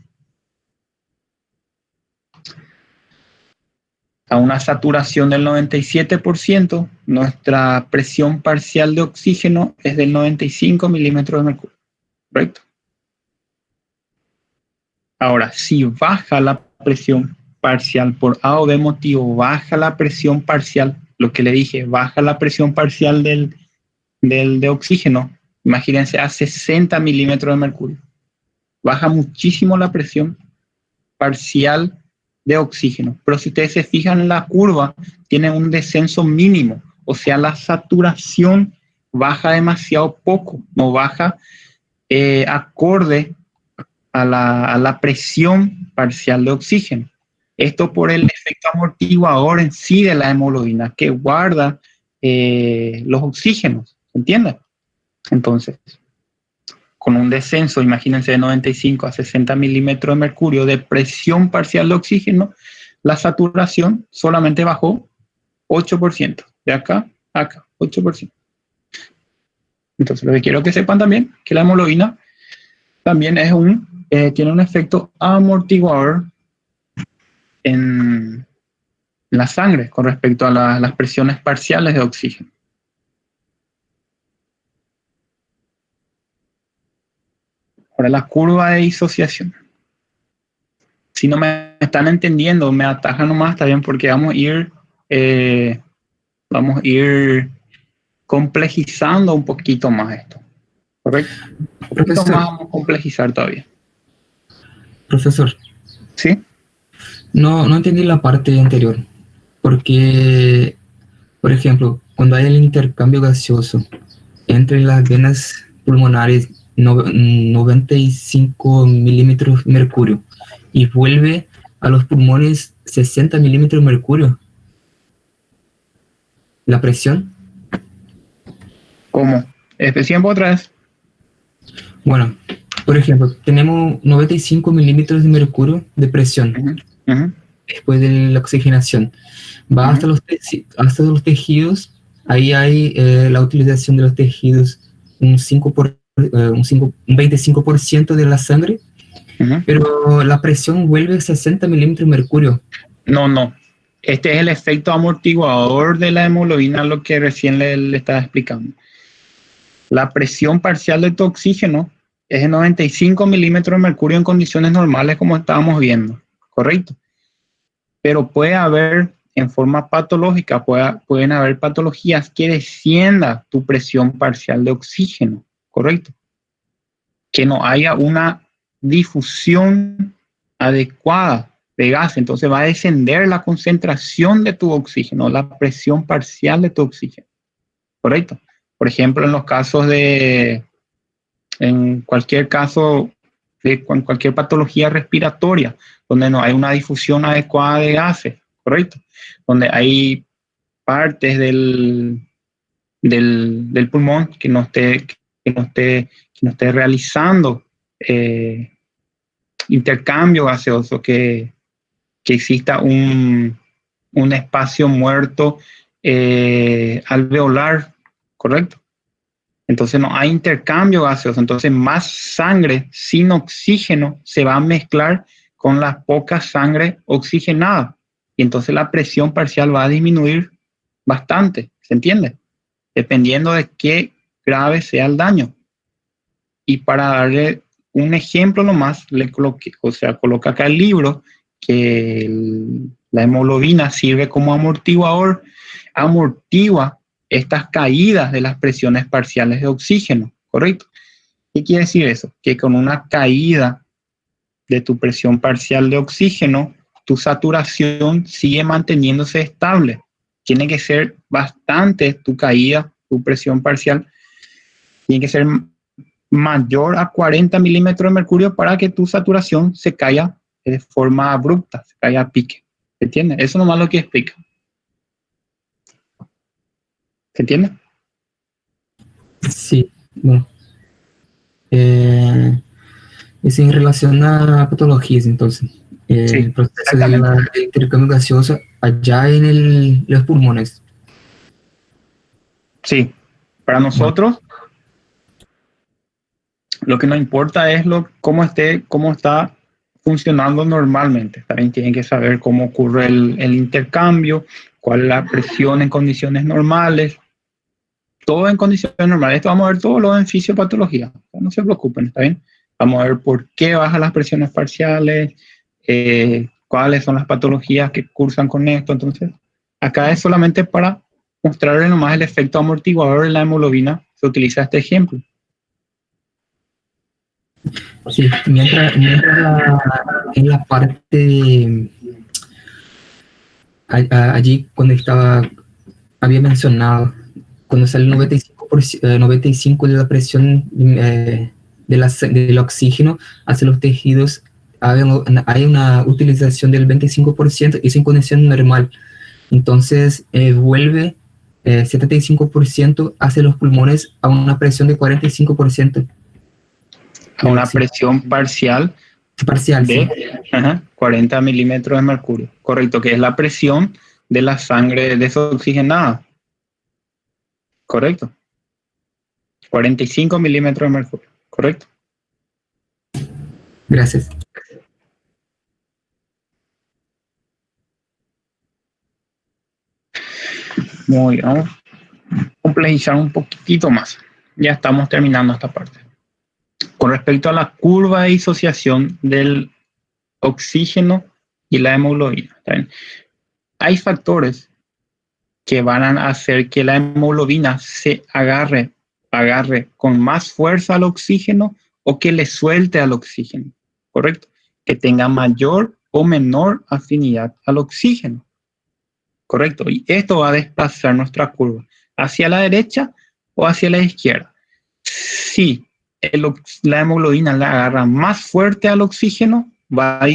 A una saturación del 97%, nuestra presión parcial de oxígeno es del 95 milímetros de mercurio. ¿Correcto? Ahora, si baja la presión parcial por A o B motivo, baja la presión parcial, lo que le dije, baja la presión parcial de oxígeno, imagínense a 60 milímetros de mercurio. Baja muchísimo la presión parcial de oxígeno. Pero si ustedes se fijan en la curva, tiene un descenso mínimo, o sea, la saturación baja demasiado poco, no baja acorde a la presión parcial de oxígeno. Esto por el efecto amortiguador en sí de la hemoglobina, que guarda los oxígenos, ¿se entiende? Entonces, con un descenso, imagínense, de 95 a 60 milímetros de mercurio de presión parcial de oxígeno, la saturación solamente bajó 8%, de acá a acá, 8%. Entonces, lo que quiero que sepan también, que la hemoglobina también es tiene un efecto amortiguador en la sangre con respecto a las presiones parciales de oxígeno. Ahora la curva de disociación. Si no me están entendiendo, me atajan nomás, está bien, porque vamos a ir complejizando un poquito más esto. ¿Correcto? Un poquito más vamos a complejizar todavía. Profesor. ¿Sí? No entendí la parte anterior, porque, por ejemplo, cuando hay el intercambio gaseoso entre las venas pulmonares 95 milímetros de mercurio y vuelve a los pulmones 60 milímetros de mercurio, ¿la presión? ¿Cómo? ¿Tiempo otra vez? Bueno, por ejemplo, tenemos 95 milímetros de mercurio de presión después de la oxigenación. Va hasta los tejidos, ahí hay la utilización de los tejidos, un 25% de la sangre, pero la presión vuelve a 60 milímetros de mercurio. No. Este es el efecto amortiguador de la hemoglobina, lo que recién le estaba explicando. La presión parcial de tu oxígeno es de 95 milímetros de mercurio en condiciones normales, como estábamos viendo, ¿correcto? Pero puede haber, en forma patológica, pueden haber patologías que descienda tu presión parcial de oxígeno, ¿correcto? Que no haya una difusión adecuada de gas, entonces va a descender la concentración de tu oxígeno, la presión parcial de tu oxígeno, ¿correcto? Por ejemplo, en cualquier caso, con cualquier patología respiratoria, donde no hay una difusión adecuada de gases, ¿correcto? Donde hay partes del pulmón que no esté realizando intercambio gaseoso, que exista un espacio muerto alveolar, ¿correcto? Entonces no hay intercambio gaseoso, entonces más sangre sin oxígeno se va a mezclar con la poca sangre oxigenada y entonces la presión parcial va a disminuir bastante, ¿se entiende? Dependiendo de qué grave sea el daño. Y para darle un ejemplo nomás, coloca acá el libro que la hemoglobina sirve como amortiguador, amortigua estas caídas de las presiones parciales de oxígeno, ¿correcto? ¿Qué quiere decir eso? Que con una caída de tu presión parcial de oxígeno, tu saturación sigue manteniéndose estable. Tiene que ser bastante tu caída, tu presión parcial, tiene que ser mayor a 40 milímetros de mercurio para que tu saturación se caiga de forma abrupta, se caiga a pique. ¿Se entiende? Eso nomás lo que explica. ¿Se entiende? Sí, bueno. Es en relación a patologías, entonces. Sí, el proceso de intercambio gaseoso allá en los pulmones. Sí, para nosotros lo que nos importa es cómo está funcionando normalmente. También tienen que saber cómo ocurre el intercambio, cuál es la presión en condiciones normales, todo en condiciones normales. Esto vamos a ver todo lo en fisiopatología, no se preocupen, ¿está bien? Vamos a ver por qué bajan las presiones parciales, cuáles son las patologías que cursan con esto. Entonces, acá es solamente para mostrarles nomás el efecto amortiguador de la hemoglobina. Se utiliza este ejemplo. Sí, mientras en la parte allí cuando había mencionado, cuando sale el 95 de la presión del oxígeno hacia los tejidos, hay una utilización del 25% y es en condición normal. Entonces vuelve 75% hacia los pulmones a una presión de 45%. A una presión parcial de 40 milímetros de mercurio. Correcto, que es la presión de la sangre desoxigenada. Correcto. 45 milímetros de mercurio. Correcto. Gracias. Muy bien, vamos a complejizar un poquitito más. Ya estamos terminando esta parte. Con respecto a la curva de disociación del oxígeno y la hemoglobina, ¿también? Hay factores que van a hacer que la hemoglobina se agarre con más fuerza al oxígeno o que le suelte al oxígeno, ¿correcto? Que tenga mayor o menor afinidad al oxígeno, ¿correcto? Y esto va a desplazar nuestra curva hacia la derecha o hacia la izquierda. Si la hemoglobina la agarra más fuerte al oxígeno, va a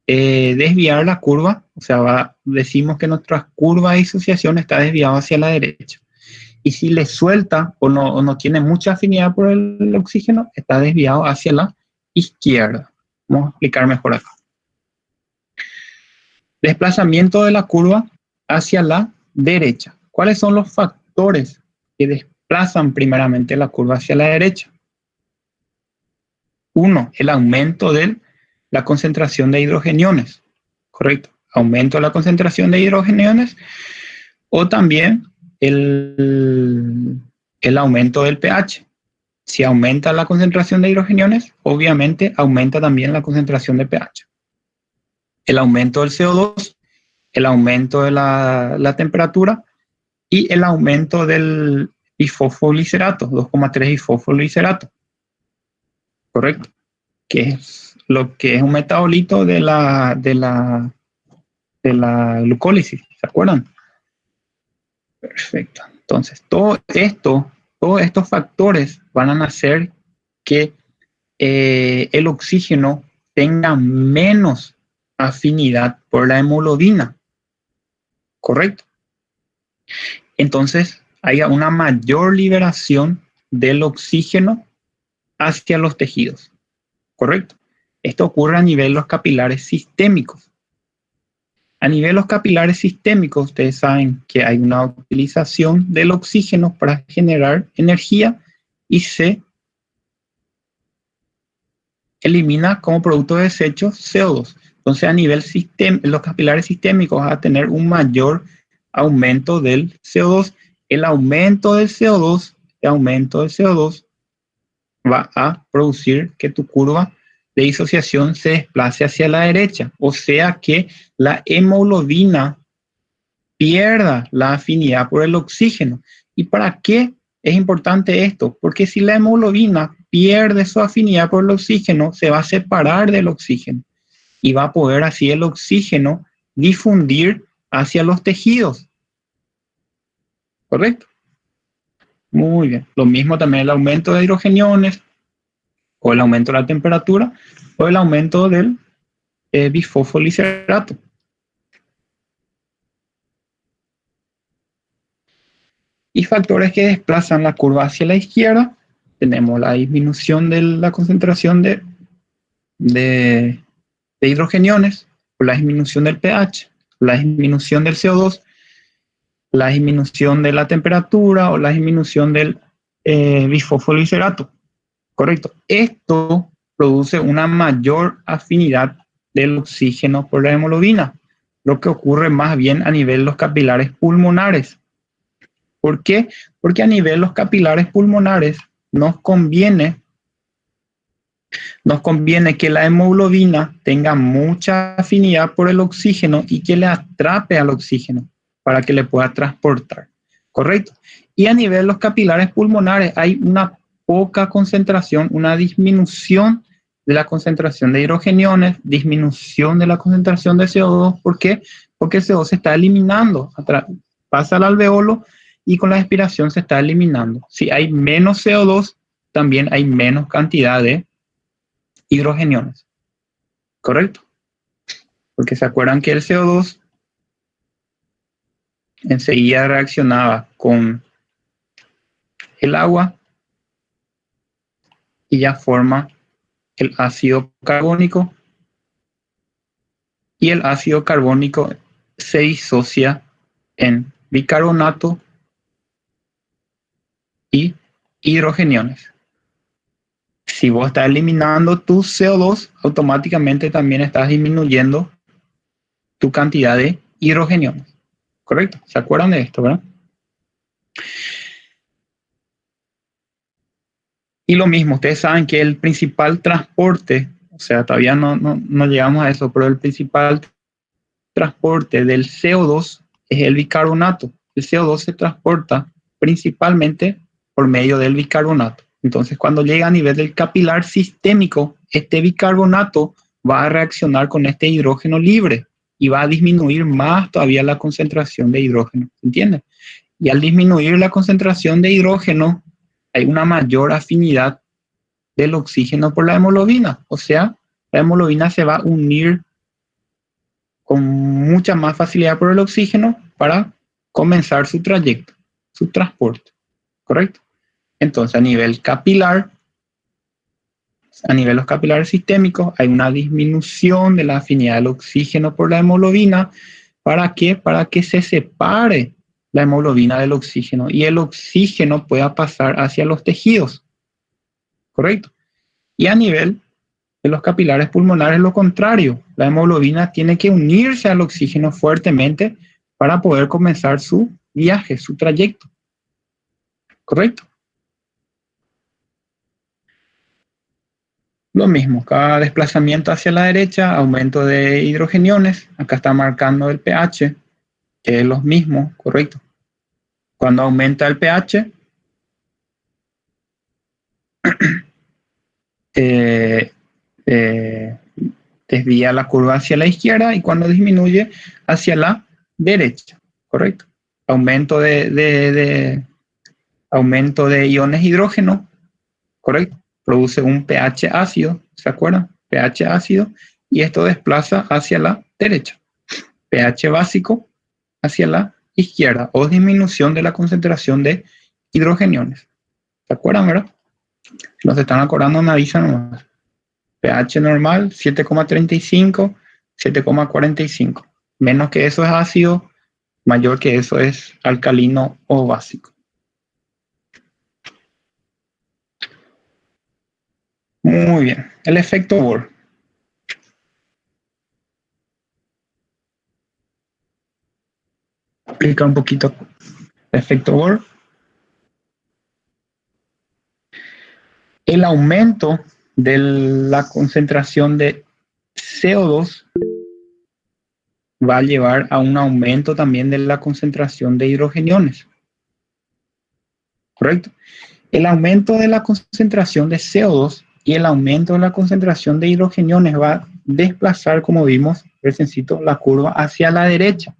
desviar la curva, o sea, decimos que nuestra curva de disociación está desviada hacia la derecha. y si le suelta o no tiene mucha afinidad por el oxígeno, está desviado hacia la izquierda. Vamos a explicar mejor acá. Desplazamiento de la curva hacia la derecha. ¿Cuáles son los factores que desplazan primeramente la curva hacia la derecha? 1, el aumento de la concentración de hidrogeniones. Correcto. Aumento de la concentración de hidrogeniones, o también el aumento del pH. Si aumenta la concentración de hidrogeniones, obviamente aumenta también la concentración de pH. El aumento del CO2, el aumento de la temperatura y el aumento del bifosfoliserato, 2,3 bifosfoliserato. Correcto. Que es lo que es un metabolito de la glucólisis, ¿se acuerdan? Perfecto. Entonces, todos estos factores van a hacer que el oxígeno tenga menos afinidad por la hemoglobina. ¿Correcto? Entonces, haya una mayor liberación del oxígeno hacia los tejidos. ¿Correcto? Esto ocurre a nivel de los capilares sistémicos. A nivel de los capilares sistémicos, ustedes saben que hay una utilización del oxígeno para generar energía y se elimina como producto de desechos CO2. Entonces, a nivel los capilares sistémicos van a tener un mayor aumento del CO2. El aumento del CO2 va a producir que tu curva de disociación se desplace hacia la derecha, o sea que la hemoglobina pierda la afinidad por el oxígeno. ¿Y para qué es importante esto? Porque si la hemoglobina pierde su afinidad por el oxígeno, se va a separar del oxígeno y va a poder así el oxígeno difundir hacia los tejidos. ¿Correcto? Muy bien. Lo mismo también el aumento de hidrogeniones, o el aumento de la temperatura, o el aumento del bifosfoliserato. Y factores que desplazan la curva hacia la izquierda, tenemos la disminución de la concentración de hidrogeniones, o la disminución del pH, la disminución del CO2, la disminución de la temperatura o la disminución del bifosfoliserato. Correcto. Esto produce una mayor afinidad del oxígeno por la hemoglobina, lo que ocurre más bien a nivel de los capilares pulmonares. ¿Por qué? Porque a nivel de los capilares pulmonares nos conviene que la hemoglobina tenga mucha afinidad por el oxígeno y que le atrape al oxígeno para que le pueda transportar. ¿Correcto? Y a nivel de los capilares pulmonares hay una poca concentración, una disminución de la concentración de hidrogeniones, disminución de la concentración de CO2. ¿Por qué? Porque el CO2 se está eliminando, pasa al alveolo y con la expiración se está eliminando. Si hay menos CO2, también hay menos cantidad de hidrogeniones. ¿Correcto? Porque se acuerdan que el CO2 enseguida reaccionaba con el agua y ya forma el ácido carbónico, y el ácido carbónico se disocia en bicarbonato y hidrogeniones. Si vos estás eliminando tu CO2, automáticamente también estás disminuyendo tu cantidad de hidrogeniones. ¿Correcto? ¿Se acuerdan de esto, verdad? Y lo mismo, ustedes saben que el principal transporte, o sea, todavía no llegamos a eso, pero el principal transporte del CO2 es el bicarbonato. El CO2 se transporta principalmente por medio del bicarbonato. Entonces, cuando llega a nivel del capilar sistémico, este bicarbonato va a reaccionar con este hidrógeno libre y va a disminuir más todavía la concentración de hidrógeno. ¿Entienden? Y al disminuir la concentración de hidrógeno, hay una mayor afinidad del oxígeno por la hemoglobina. O sea, la hemoglobina se va a unir con mucha más facilidad por el oxígeno para comenzar su trayecto, su transporte. ¿correcto? Entonces, a nivel capilar, a nivel de los capilares sistémicos, hay una disminución de la afinidad del oxígeno por la hemoglobina. ¿Para qué? Para que se separe la hemoglobina del oxígeno y el oxígeno pueda pasar hacia los tejidos, ¿correcto? Y a nivel de los capilares pulmonares, lo contrario, la hemoglobina tiene que unirse al oxígeno fuertemente para poder comenzar su viaje, su trayecto, ¿correcto? Lo mismo, cada desplazamiento hacia la derecha, aumento de hidrogeniones, acá está marcando el pH, que es lo mismo, ¿correcto? Cuando aumenta el pH, desvía la curva hacia la izquierda y cuando disminuye hacia la derecha, ¿correcto? Aumento aumento de iones hidrógeno, ¿correcto? Produce un pH ácido, ¿se acuerdan? pH ácido, y esto desplaza hacia la derecha. pH básico hacia la izquierda, o disminución de la concentración de hidrogeniones. ¿Se acuerdan, verdad? Si no se están acordando, me avisan nomás. pH normal, 7,35, 7,45. Menos que eso es ácido, mayor que eso es alcalino o básico. Muy bien, el efecto Bohr. Explica un poquito el efecto Bohr. El aumento de la concentración de CO2 va a llevar a un aumento también de la concentración de hidrogeniones. ¿Correcto? El aumento de la concentración de CO2 y el aumento de la concentración de hidrogeniones va a desplazar, como vimos, reciéncito, la curva hacia la derecha.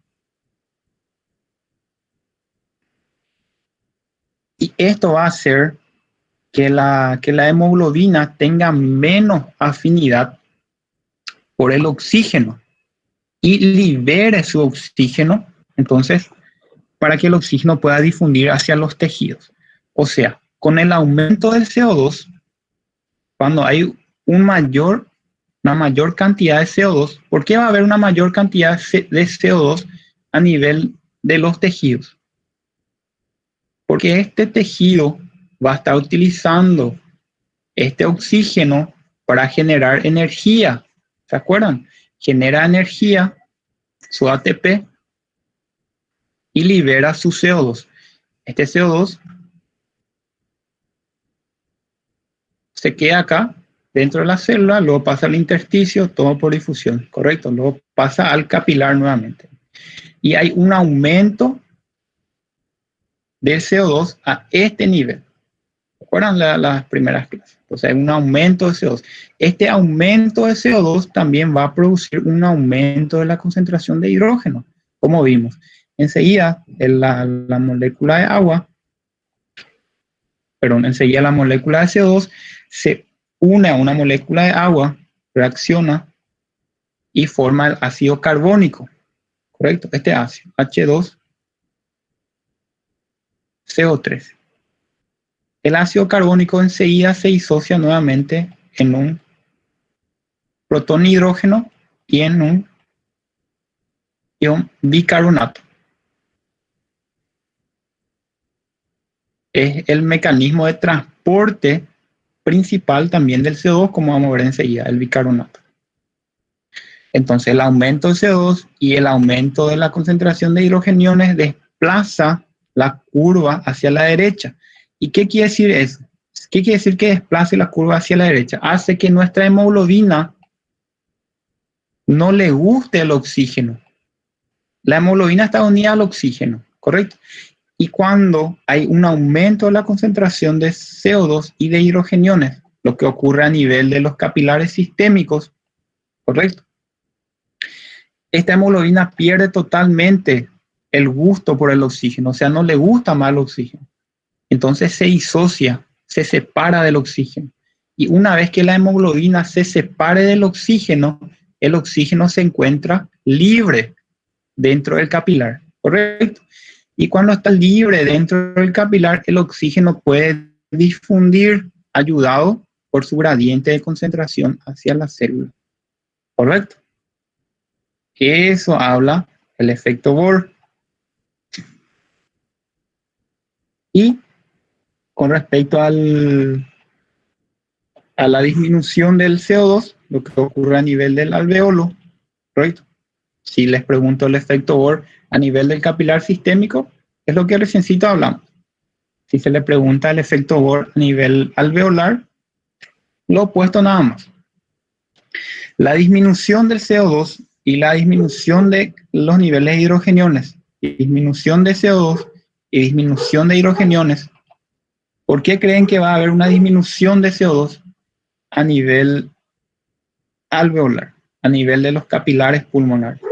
Y esto va a hacer que la hemoglobina tenga menos afinidad por el oxígeno y libere su oxígeno, entonces, para que el oxígeno pueda difundir hacia los tejidos. O sea, con el aumento del CO2, cuando hay una mayor cantidad de CO2, ¿por qué va a haber una mayor cantidad de CO2 a nivel de los tejidos? Porque este tejido va a estar utilizando este oxígeno para generar energía. ¿Se acuerdan? Genera energía, su ATP, y libera su CO2. Este CO2 se queda acá dentro de la célula, luego pasa al intersticio, todo por difusión, ¿correcto? Luego pasa al capilar nuevamente. Y hay un aumento del CO2 a este nivel. ¿Recuerdan las primeras clases? Entonces hay un aumento de CO2. Este aumento de CO2 también va a producir un aumento de la concentración de hidrógeno, como vimos. Enseguida la molécula de agua, enseguida la molécula de CO2 se une a una molécula de agua, reacciona y forma el ácido carbónico, ¿correcto? Este ácido, H2CO3. El ácido carbónico enseguida se disocia nuevamente en un protón hidrógeno y en un ion bicarbonato. Es el mecanismo de transporte principal también del CO2, como vamos a ver enseguida, el bicarbonato. Entonces el aumento de CO2 y el aumento de la concentración de hidrogeniones desplaza la curva hacia la derecha. ¿Y qué quiere decir eso? ¿Qué quiere decir que desplace la curva hacia la derecha? Hace que nuestra hemoglobina no le guste el oxígeno. La hemoglobina está unida al oxígeno, ¿correcto? Y cuando hay un aumento de la concentración de CO2 y de hidrogeniones, lo que ocurre a nivel de los capilares sistémicos, ¿correcto? Esta hemoglobina pierde totalmente el gusto por el oxígeno, o sea, no le gusta más el oxígeno. Entonces se disocia, se separa del oxígeno. Y una vez que la hemoglobina se separe del oxígeno, el oxígeno se encuentra libre dentro del capilar, ¿correcto? Y cuando está libre dentro del capilar, el oxígeno puede difundir ayudado por su gradiente de concentración hacia la célula. ¿Correcto? Eso habla el efecto Bohr. Y con respecto a la disminución del CO2, lo que ocurre a nivel del alveolo, ¿correcto? Si les pregunto el efecto Bohr a nivel del capilar sistémico, es lo que reciéncito hablamos. Si se le pregunta el efecto Bohr a nivel alveolar, lo opuesto nada más. La disminución del CO2 y la disminución de los niveles de hidrogeniones, disminución de CO2 y disminución de hidrogeniones, ¿por qué creen que va a haber una disminución de CO2 a nivel alveolar, a nivel de los capilares pulmonares?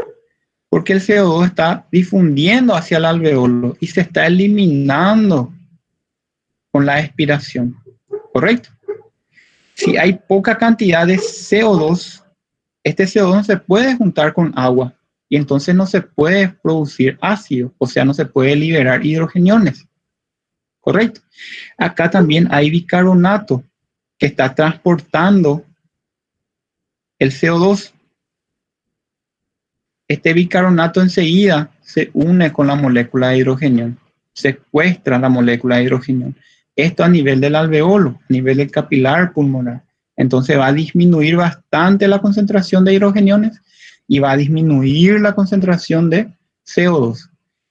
Porque el CO2 está difundiendo hacia el alveolo y se está eliminando con la expiración, ¿correcto? Si hay poca cantidad de CO2, este CO2 no se puede juntar con agua y entonces no se puede producir ácido, o sea, no se puede liberar hidrogeniones, ¿correcto? Acá también hay bicarbonato que está transportando el CO2. Este bicarbonato enseguida se une con la molécula de hidrogenio, secuestra la molécula de hidrogenio. Esto a nivel del alveolo, a nivel del capilar pulmonar. Entonces va a disminuir bastante la concentración de hidrogeniones y va a disminuir la concentración de CO2.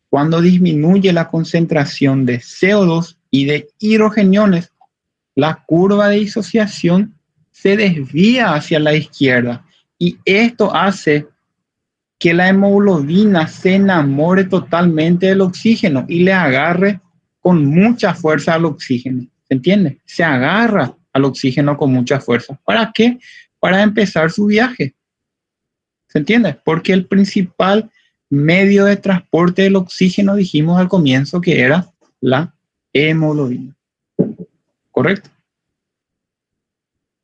Cuando disminuye la concentración de CO2 y de hidrogeniones, la curva de disociación se desvía hacia la izquierda y esto hace que la hemoglobina se enamore totalmente del oxígeno y le agarre con mucha fuerza al oxígeno. ¿Se entiende? Se agarra al oxígeno con mucha fuerza. ¿Para qué? Para empezar su viaje. ¿Se entiende? Porque el principal medio de transporte del oxígeno, dijimos al comienzo, que era la hemoglobina. ¿Correcto?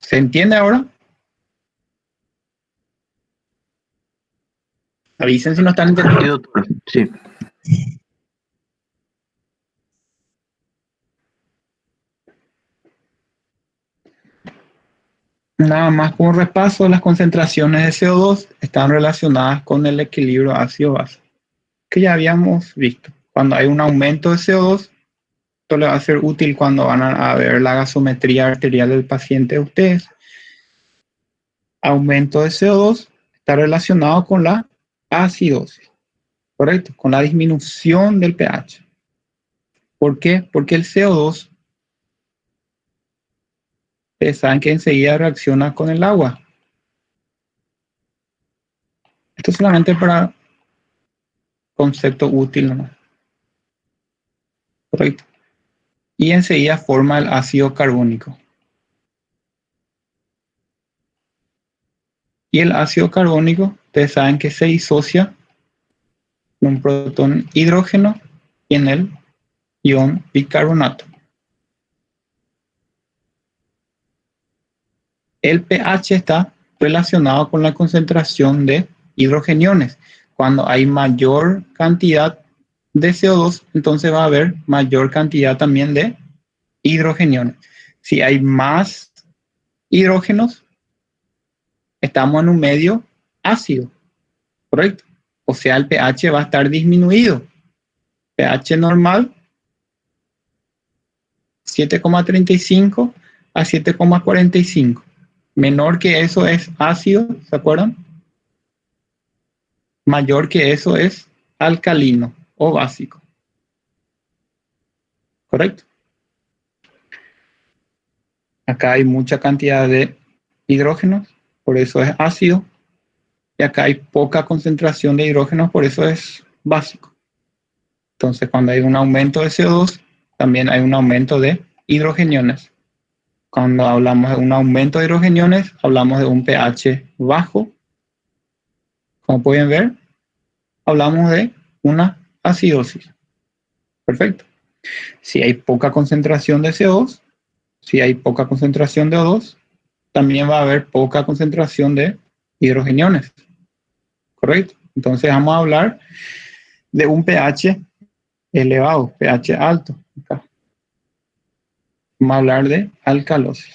¿Se entiende ahora? Avisen si no están entendiendo. Sí. Nada más como repaso, las concentraciones de CO2 están relacionadas con el equilibrio ácido-base, que ya habíamos visto. Cuando hay un aumento de CO2, esto le va a ser útil cuando van a ver la gasometría arterial del paciente de ustedes. Aumento de CO2 está relacionado con la acidosis, ¿correcto? Con la disminución del pH. ¿Por qué? Porque el CO2, ustedes saben que enseguida reacciona con el agua. Esto es solamente para concepto útil, ¿no? Correcto. Y enseguida forma el ácido carbónico. Y el ácido carbónico, ustedes saben que se disocia en un protón hidrógeno y en el ion bicarbonato. El pH está relacionado con la concentración de hidrogeniones. Cuando hay mayor cantidad de CO2, entonces va a haber mayor cantidad también de hidrogeniones. Si hay más hidrógenos, estamos en un medio ácido, ¿correcto? O sea, el pH va a estar disminuido. pH normal, 7,35 a 7,45. Menor que eso es ácido, ¿se acuerdan? Mayor que eso es alcalino o básico. ¿Correcto? Acá hay mucha cantidad de hidrógenos, por eso es ácido. Y acá hay poca concentración de hidrógenos, por eso es básico. Entonces, cuando hay un aumento de CO2, también hay un aumento de hidrogeniones. Cuando hablamos de un aumento de hidrogeniones, hablamos de un pH bajo. Como pueden ver, hablamos de una acidosis. Perfecto. Si hay poca concentración de CO2, si hay poca concentración de O2, también va a haber poca concentración de hidrogeniones. ¿Correcto? Entonces vamos a hablar de un pH elevado, pH alto. Acá. Vamos a hablar de alcalosis.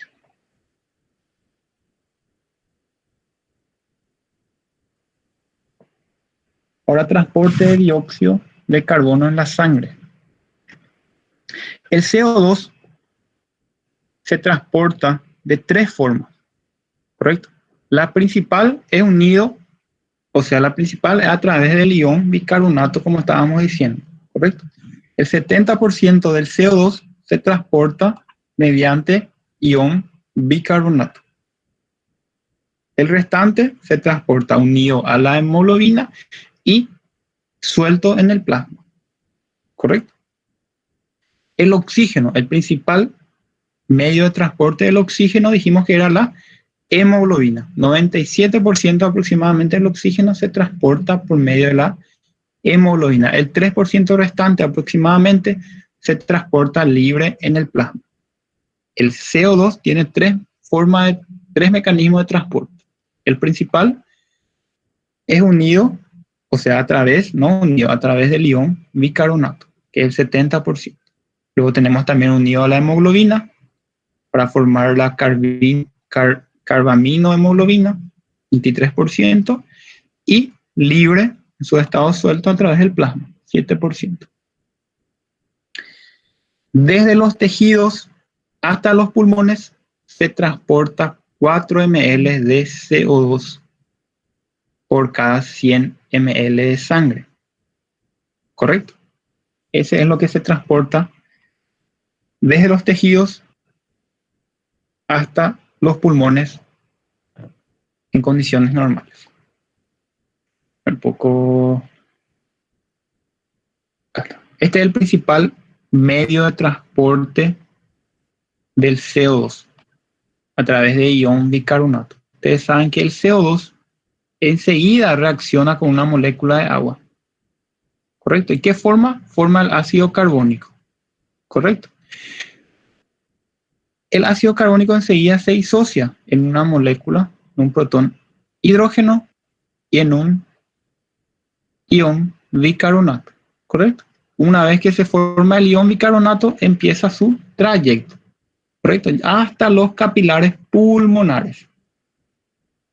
Ahora, transporte de dióxido de carbono en la sangre. El CO2 se transporta de 3 formas, ¿correcto? La principal es unido, o sea, la principal es a través del ion bicarbonato, como estábamos diciendo, ¿correcto? El 70% del CO2 se transporta mediante ion bicarbonato. El restante se transporta unido a la hemoglobina y suelto en el plasma, ¿correcto? El oxígeno, el principal medio de transporte del oxígeno, dijimos que era la hemoglobina. 97% aproximadamente del oxígeno se transporta por medio de la hemoglobina. El 3% restante aproximadamente se transporta libre en el plasma. El CO2 tiene tres mecanismos de transporte. El principal es unido, o sea, a través del ion bicarbonato, que es el 70%. Luego tenemos también unido a la hemoglobina para formar la carbaminohemoglobina, 23%, y libre en su estado suelto a través del plasma, 7%. Desde los tejidos hasta los pulmones se transporta 4 ml de CO2 por cada 100 ml de sangre. ¿Correcto? Ese es lo que se transporta desde los tejidos hasta los pulmones en condiciones normales. Un poco... Este es el principal medio de transporte del CO2 a través de ion bicarbonato. Ustedes saben que el CO2 enseguida reacciona con una molécula de agua. ¿Correcto? ¿Y qué forma? Forma el ácido carbónico. ¿Correcto? El ácido carbónico enseguida se disocia en una molécula, en un protón hidrógeno y en un ion bicarbonato. ¿Correcto? Una vez que se forma el ion bicarbonato, empieza su trayecto. ¿Correcto? Hasta los capilares pulmonares.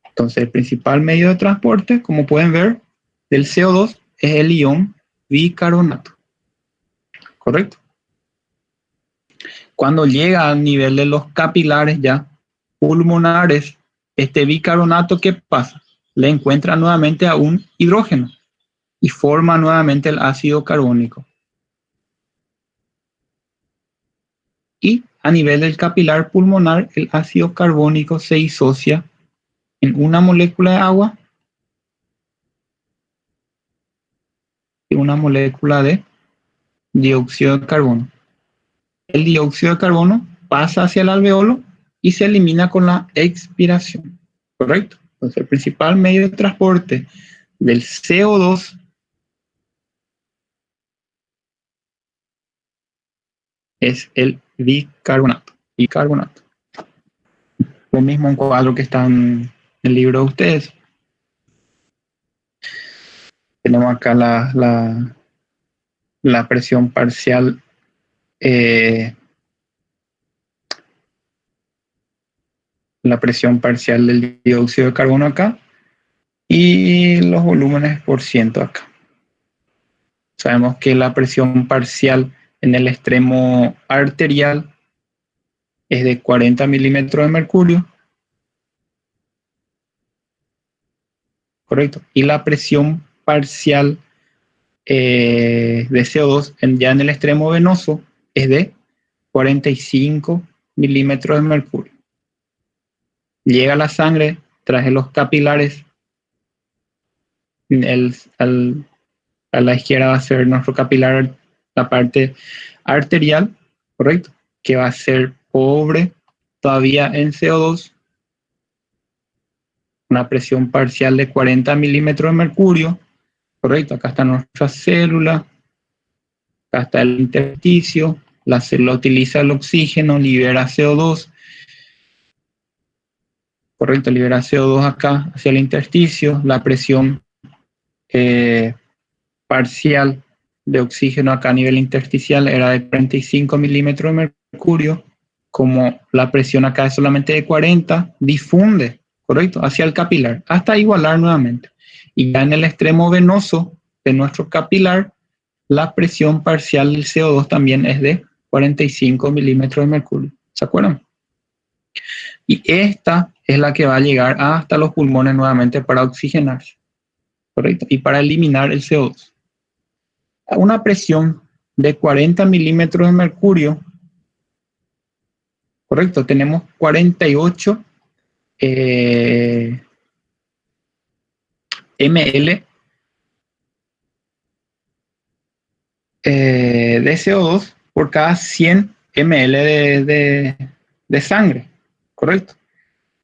Entonces, el principal medio de transporte, como pueden ver, del CO2 es el ion bicarbonato. ¿Correcto? Cuando llega al nivel de los capilares ya pulmonares, este bicarbonato, ¿qué pasa? Le encuentra nuevamente a un hidrógeno y forma nuevamente el ácido carbónico. Y a nivel del capilar pulmonar, el ácido carbónico se disocia en una molécula de agua y una molécula de dióxido de carbono. El dióxido de carbono pasa hacia el alveolo y se elimina con la expiración. ¿Correcto? Entonces, el principal medio de transporte del CO2 es el bicarbonato. Lo mismo un cuadro que está en el libro de ustedes. Tenemos acá la presión parcial del dióxido de carbono acá y los volúmenes por ciento acá. Sabemos que la presión parcial en el extremo arterial es de 40 milímetros de mercurio. Correcto. Y la presión parcial de CO2 ya en el extremo venoso es de 45 milímetros de mercurio. Llega a la sangre, trae los capilares. A la izquierda va a ser nuestro capilar, la parte arterial, ¿correcto? Que va a ser pobre todavía en CO2. Una presión parcial de 40 milímetros de mercurio, ¿correcto? Acá está nuestra célula, acá está el intersticio, la célula utiliza el oxígeno, libera CO2, correcto, libera CO2 acá hacia el intersticio, la presión parcial de oxígeno acá a nivel intersticial era de 45 milímetros de mercurio, como la presión acá es solamente de 40, difunde, ¿correcto?, hacia el capilar, hasta igualar nuevamente. Y ya en el extremo venoso de nuestro capilar, la presión parcial del CO2 también es de 45 milímetros de mercurio. ¿Se acuerdan? Y esta es la que va a llegar hasta los pulmones nuevamente para oxigenarse, ¿correcto? Y para eliminar el CO2. A una presión de 40 milímetros de mercurio, ¿correcto? Tenemos 48 ml de CO2 por cada 100 ml de sangre, ¿correcto?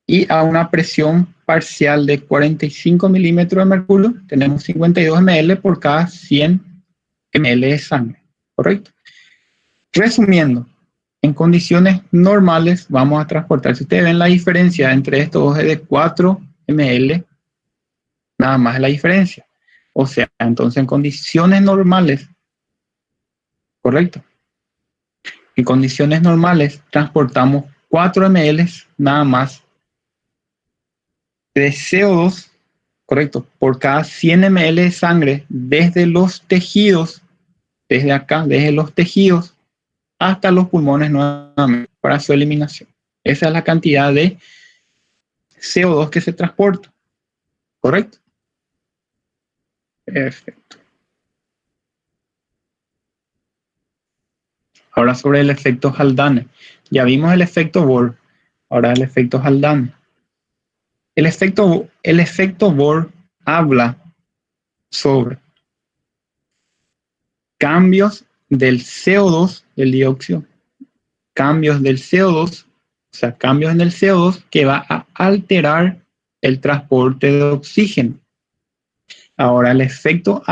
Y a una presión parcial de 45 milímetros de mercurio, tenemos 52 ml por cada 100 ml de sangre, ¿correcto? Resumiendo, en condiciones normales vamos a transportar, si ustedes ven la diferencia entre estos dos es de 4 ml, nada más es la diferencia. O sea, entonces en condiciones normales, ¿correcto? En condiciones normales transportamos 4 ml nada más de CO2, ¿correcto?, por cada 100 ml de sangre desde los tejidos, desde acá, desde los tejidos hasta los pulmones nuevamente para su eliminación. Esa es la cantidad de CO2 que se transporta, ¿correcto? Perfecto. Ahora sobre el efecto Haldane. Ya vimos el efecto Bohr, ahora el efecto Haldane. El efecto Bohr habla sobre cambios del CO2, del dióxido, cambios del CO2, o sea, cambios en el CO2 que va a alterar el transporte de oxígeno. Ahora, el efecto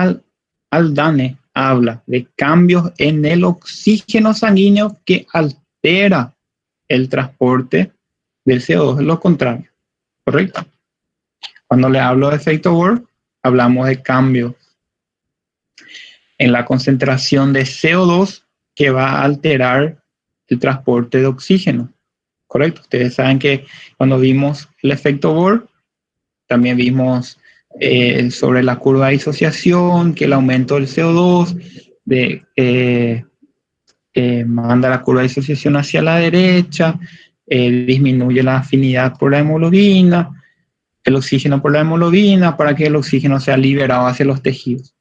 Haldane habla de cambios en el oxígeno sanguíneo que altera el transporte del CO2, es lo contrario, ¿correcto? Cuando le hablo de efecto Bohr, hablamos de cambios en la concentración de CO2 que va a alterar el transporte de oxígeno, ¿correcto? Ustedes saben que cuando vimos el efecto Bohr, también vimos sobre la curva de disociación, que el aumento del CO2 manda la curva de disociación hacia la derecha, disminuye la afinidad por la hemoglobina, el oxígeno por la hemoglobina, para que el oxígeno sea liberado hacia los tejidos.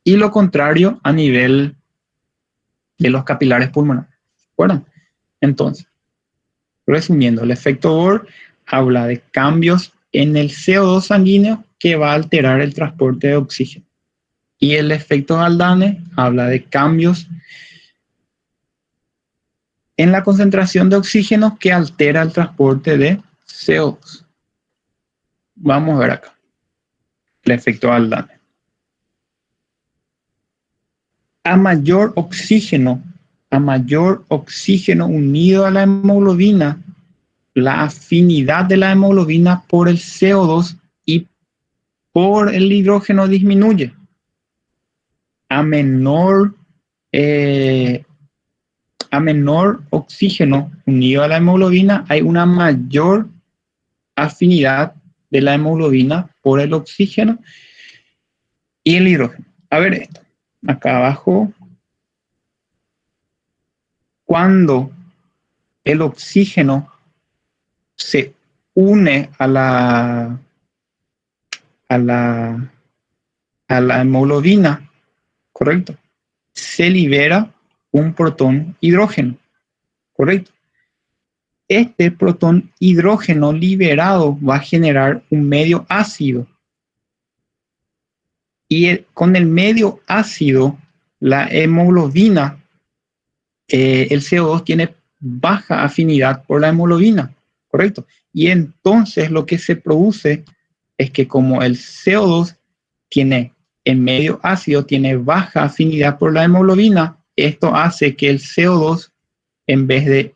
Y lo contrario a nivel de los capilares pulmonares. ¿De acuerdo? Entonces, resumiendo, el efecto Bohr habla de cambios en el CO2 sanguíneo que va a alterar el transporte de oxígeno. Y el efecto Haldane habla de cambios en la concentración de oxígeno que altera el transporte de CO2. Vamos a ver acá el efecto Haldane. A mayor oxígeno unido a la hemoglobina, la afinidad de la hemoglobina por el CO2 y por el hidrógeno disminuye. A menor oxígeno unido a la hemoglobina, hay una mayor afinidad de la hemoglobina por el oxígeno y el hidrógeno. A ver esto, acá abajo. Cuando el oxígeno se une a la hemoglobina, ¿correcto?, se libera un protón hidrógeno, ¿correcto? Este protón hidrógeno liberado va a generar un medio ácido. Y con el medio ácido, la hemoglobina, el CO2 tiene baja afinidad por la hemoglobina, ¿correcto? Y entonces lo que se produce es que como el CO2 tiene en medio ácido, tiene baja afinidad por la hemoglobina, esto hace que el CO2, en vez de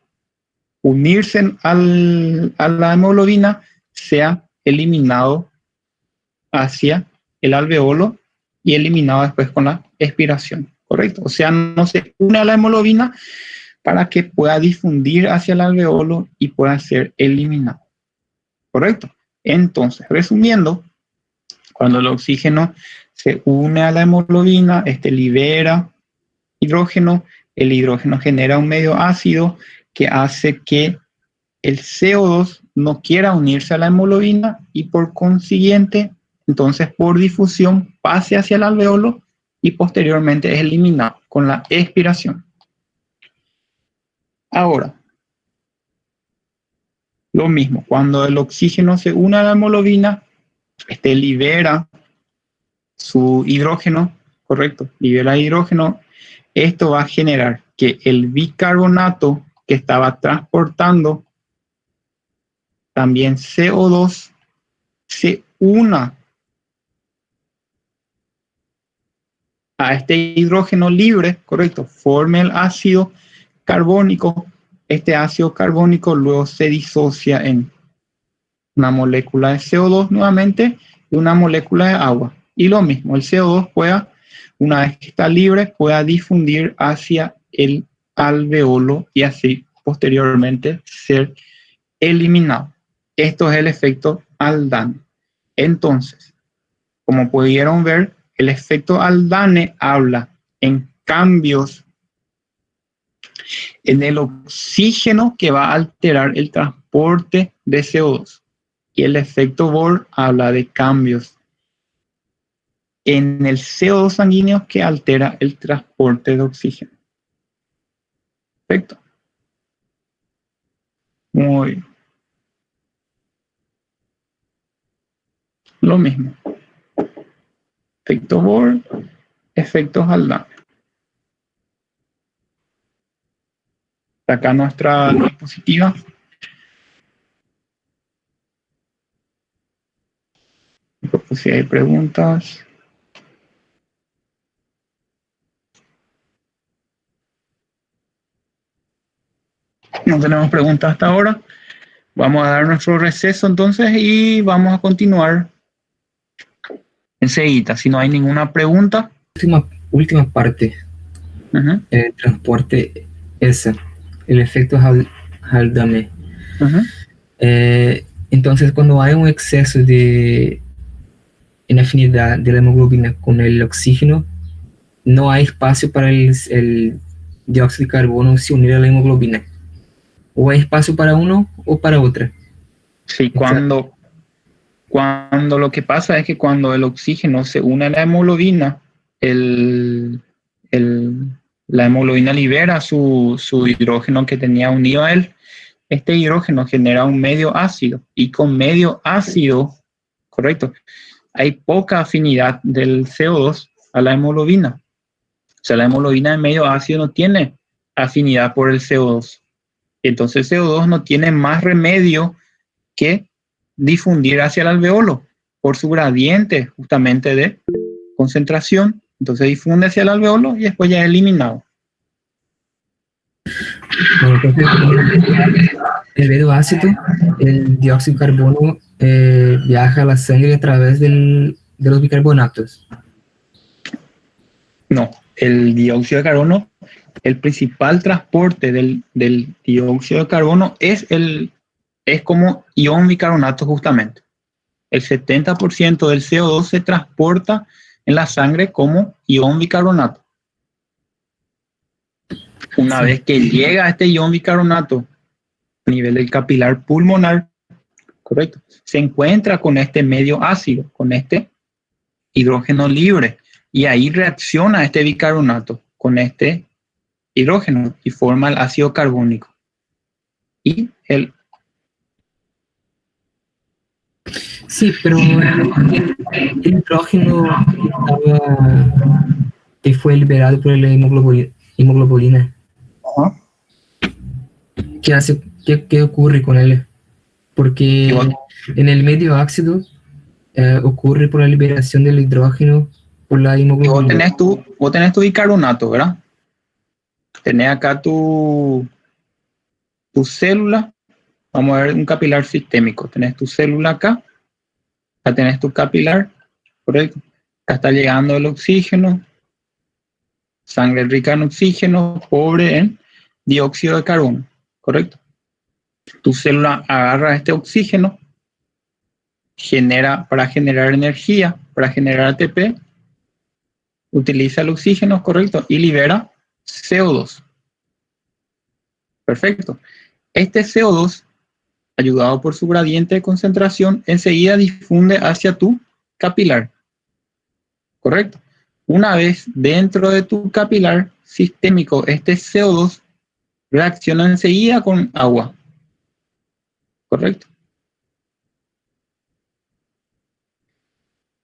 unirse a la hemoglobina, sea eliminado hacia el alveolo y eliminado después con la expiración, ¿correcto? O sea, no se une a la hemoglobina para que pueda difundir hacia el alveolo y pueda ser eliminado, ¿correcto? Entonces, resumiendo, cuando el oxígeno se une a la hemoglobina, libera hidrógeno, el hidrógeno genera un medio ácido que hace que el CO2 no quiera unirse a la hemoglobina y por consiguiente, entonces por difusión pase hacia el alveolo y posteriormente es eliminado con la expiración. Ahora, lo mismo, cuando el oxígeno se une a la hemoglobina, libera su hidrógeno, correcto, libera hidrógeno. Esto va a generar que el bicarbonato que estaba transportando también CO2 se una a este hidrógeno libre, correcto, forme el ácido carbónico. Este ácido carbónico luego se disocia en una molécula de CO2 nuevamente y una molécula de agua. Y lo mismo, el CO2 pueda, una vez que está libre, pueda difundir hacia el alveolo y así posteriormente ser eliminado. Esto es el efecto Haldane. Entonces, como pudieron ver, el efecto Haldane habla en cambios en el oxígeno que va a alterar el transporte de CO2. Y el efecto Bohr habla de cambios en el CO2 sanguíneo que altera el transporte de oxígeno. Perfecto. Muy bien. Lo mismo. Efecto Bohr, efectos Haldane. Acá nuestra diapositiva. Si hay preguntas. No tenemos preguntas hasta ahora. Vamos a dar nuestro receso entonces y vamos a continuar enseguida. Si no hay ninguna pregunta. Última parte. El transporte ese, el efecto Haldane. Entonces, cuando hay un exceso de afinidad de la hemoglobina con el oxígeno, no hay espacio para el dióxido de carbono se unir a la hemoglobina. O hay espacio para uno o para otra. Sí, cuando lo que pasa es que cuando el oxígeno se une a la hemoglobina, la hemoglobina libera su hidrógeno que tenía unido a él. Este hidrógeno genera un medio ácido y con medio ácido, correcto, hay poca afinidad del CO2 a la hemoglobina. O sea, la hemoglobina de medio ácido no tiene afinidad por el CO2. Entonces el CO2 no tiene más remedio que difundir hacia el alveolo por su gradiente justamente de concentración. Entonces difunde hacia el alveolo y después ya es eliminado. Bueno, entonces, el medio ácido, el dióxido de carbono viaja a la sangre a través de los bicarbonatos. No, el dióxido de carbono, el principal transporte del dióxido de carbono es como ion bicarbonato justamente. El 70% del CO2 se transporta en la sangre como ion bicarbonato. Una vez que llega a este ion bicarbonato a nivel del capilar pulmonar, correcto, se encuentra con este medio ácido, con este hidrógeno libre, y ahí reacciona este bicarbonato con este hidrógeno y forma el ácido carbónico. Y el... Sí, pero el hidrógeno que fue liberado por la hemoglobina. ¿Qué ocurre con él? Porque en el medio ácido ocurre por la liberación del hidrógeno por la hemoglobina. Vos tenés tu bicarbonato, ¿verdad? Tenés acá tu célula. Vamos a ver un capilar sistémico. Tenés tu célula acá. Acá tenés tu capilar, correcto. Acá está llegando el oxígeno. Sangre rica en oxígeno, pobre en dióxido de carbono, ¿correcto? Tu célula agarra este oxígeno, para generar energía, para generar ATP, utiliza el oxígeno, ¿correcto? Y libera CO2. Perfecto. Este CO2, ayudado por su gradiente de concentración, enseguida difunde hacia tu capilar, ¿correcto? Una vez dentro de tu capilar sistémico, este CO2 reacciona enseguida con agua, ¿correcto?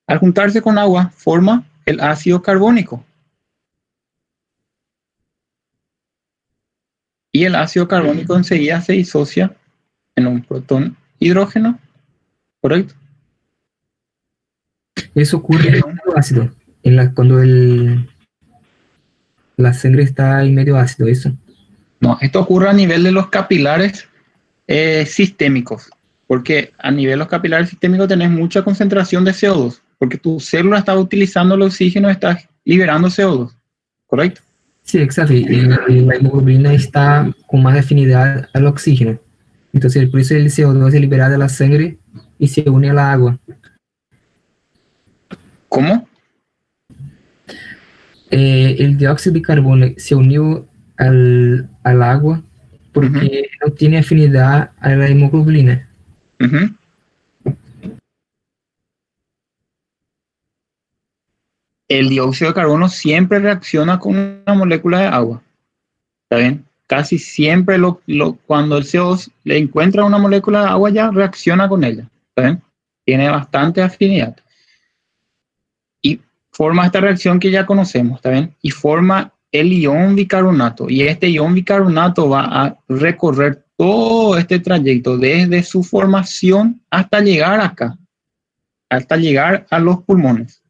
Al juntarse con agua, forma el ácido carbónico. Y el ácido carbónico enseguida se disocia en un protón hidrógeno, ¿correcto? Eso ocurre en el medio ácido, cuando la sangre está en medio ácido, eso. No, esto ocurre a nivel de los capilares sistémicos, porque a nivel de los capilares sistémicos tenés mucha concentración de CO2, porque tu célula está utilizando el oxígeno, está liberando CO2, ¿correcto? Sí, exacto. Y la hemoglobina está con más afinidad al oxígeno. Entonces, por eso el CO2 es liberado de la sangre y se une a la agua. ¿Cómo? El dióxido de carbono se unió al agua porque no tiene afinidad a la hemoglobina. El dióxido de carbono siempre reacciona con una molécula de agua. ¿Está bien? Casi siempre cuando el CO2 le encuentra una molécula de agua ya reacciona con ella. ¿Está bien? Tiene bastante afinidad. Y forma esta reacción que ya conocemos. ¿Está bien? Y forma el ion bicarbonato. Y este ion bicarbonato va a recorrer todo este trayecto desde su formación hasta llegar acá. Hasta llegar a los pulmones.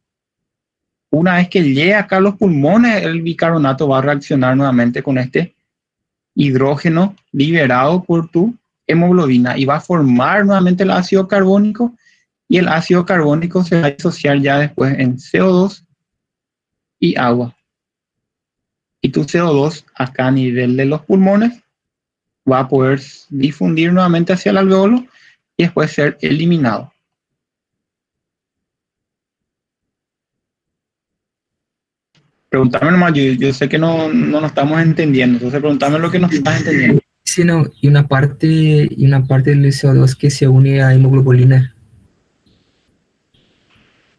Una vez que llegue acá a los pulmones, el bicarbonato va a reaccionar nuevamente con este hidrógeno liberado por tu hemoglobina y va a formar nuevamente el ácido carbónico, y el ácido carbónico se va a disociar ya después en CO2 y agua. Y tu CO2 acá a nivel de los pulmones va a poder difundir nuevamente hacia el alveolo y después ser eliminado. Pregúntame nomás, yo sé que no nos estamos entendiendo, entonces pregúntame lo que nos estás entendiendo. Sí, no, y una parte del CO2 que se une a hemoglobina.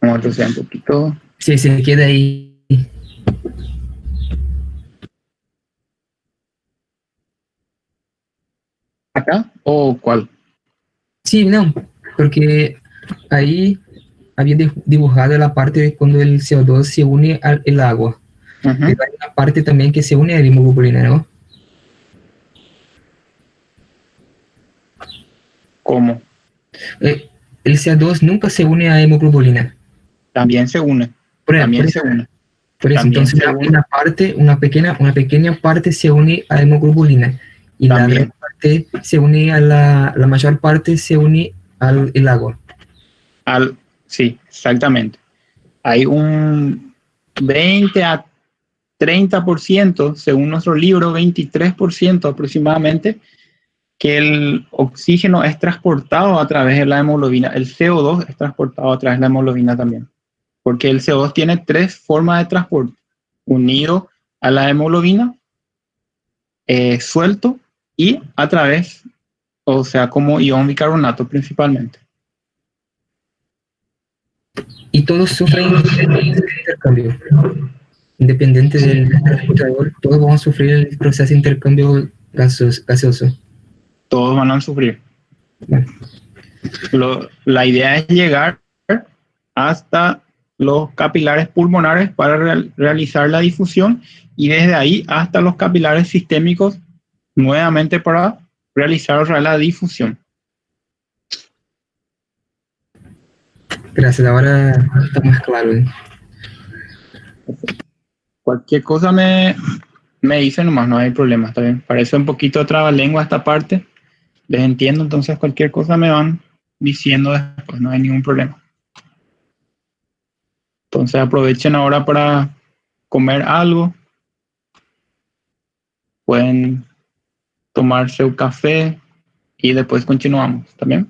Vamos a retroceder un poquito. Sí, se queda ahí. ¿Acá o cuál? Sí, no, porque ahí había dibujado la parte de cuando el CO2 se une al agua. Pero hay una parte también que se une a la hemoglobina, ¿no? ¿Cómo? El CO2 nunca se une a hemoglobina. También se une. Por eso, entonces una pequeña parte se une a hemoglobina y también la gran parte se une a la mayor parte se une al agua. Sí, exactamente. Hay un 20 a 30%, según nuestro libro, 23% aproximadamente, que el oxígeno es transportado a través de la hemoglobina. El CO2 es transportado a través de la hemoglobina también, porque el CO2 tiene 3 formas de transporte: unido a la hemoglobina, suelto y a través, o sea, como ion bicarbonato principalmente. Y todos sufren el intercambio. Independiente del transportador, todos van a sufrir el proceso de intercambio gaseoso. Todos van a sufrir. La idea es llegar hasta los capilares pulmonares para realizar la difusión, y desde ahí hasta los capilares sistémicos nuevamente para realizar la difusión. Gracias, ahora está más claro. Cualquier cosa me dice nomás, no hay problema, está bien. Parece un poquito trabalengua esta parte, les entiendo, entonces cualquier cosa me van diciendo después, no hay ningún problema. Entonces aprovechen ahora para comer algo, pueden tomarse un café y después continuamos, ¿está bien?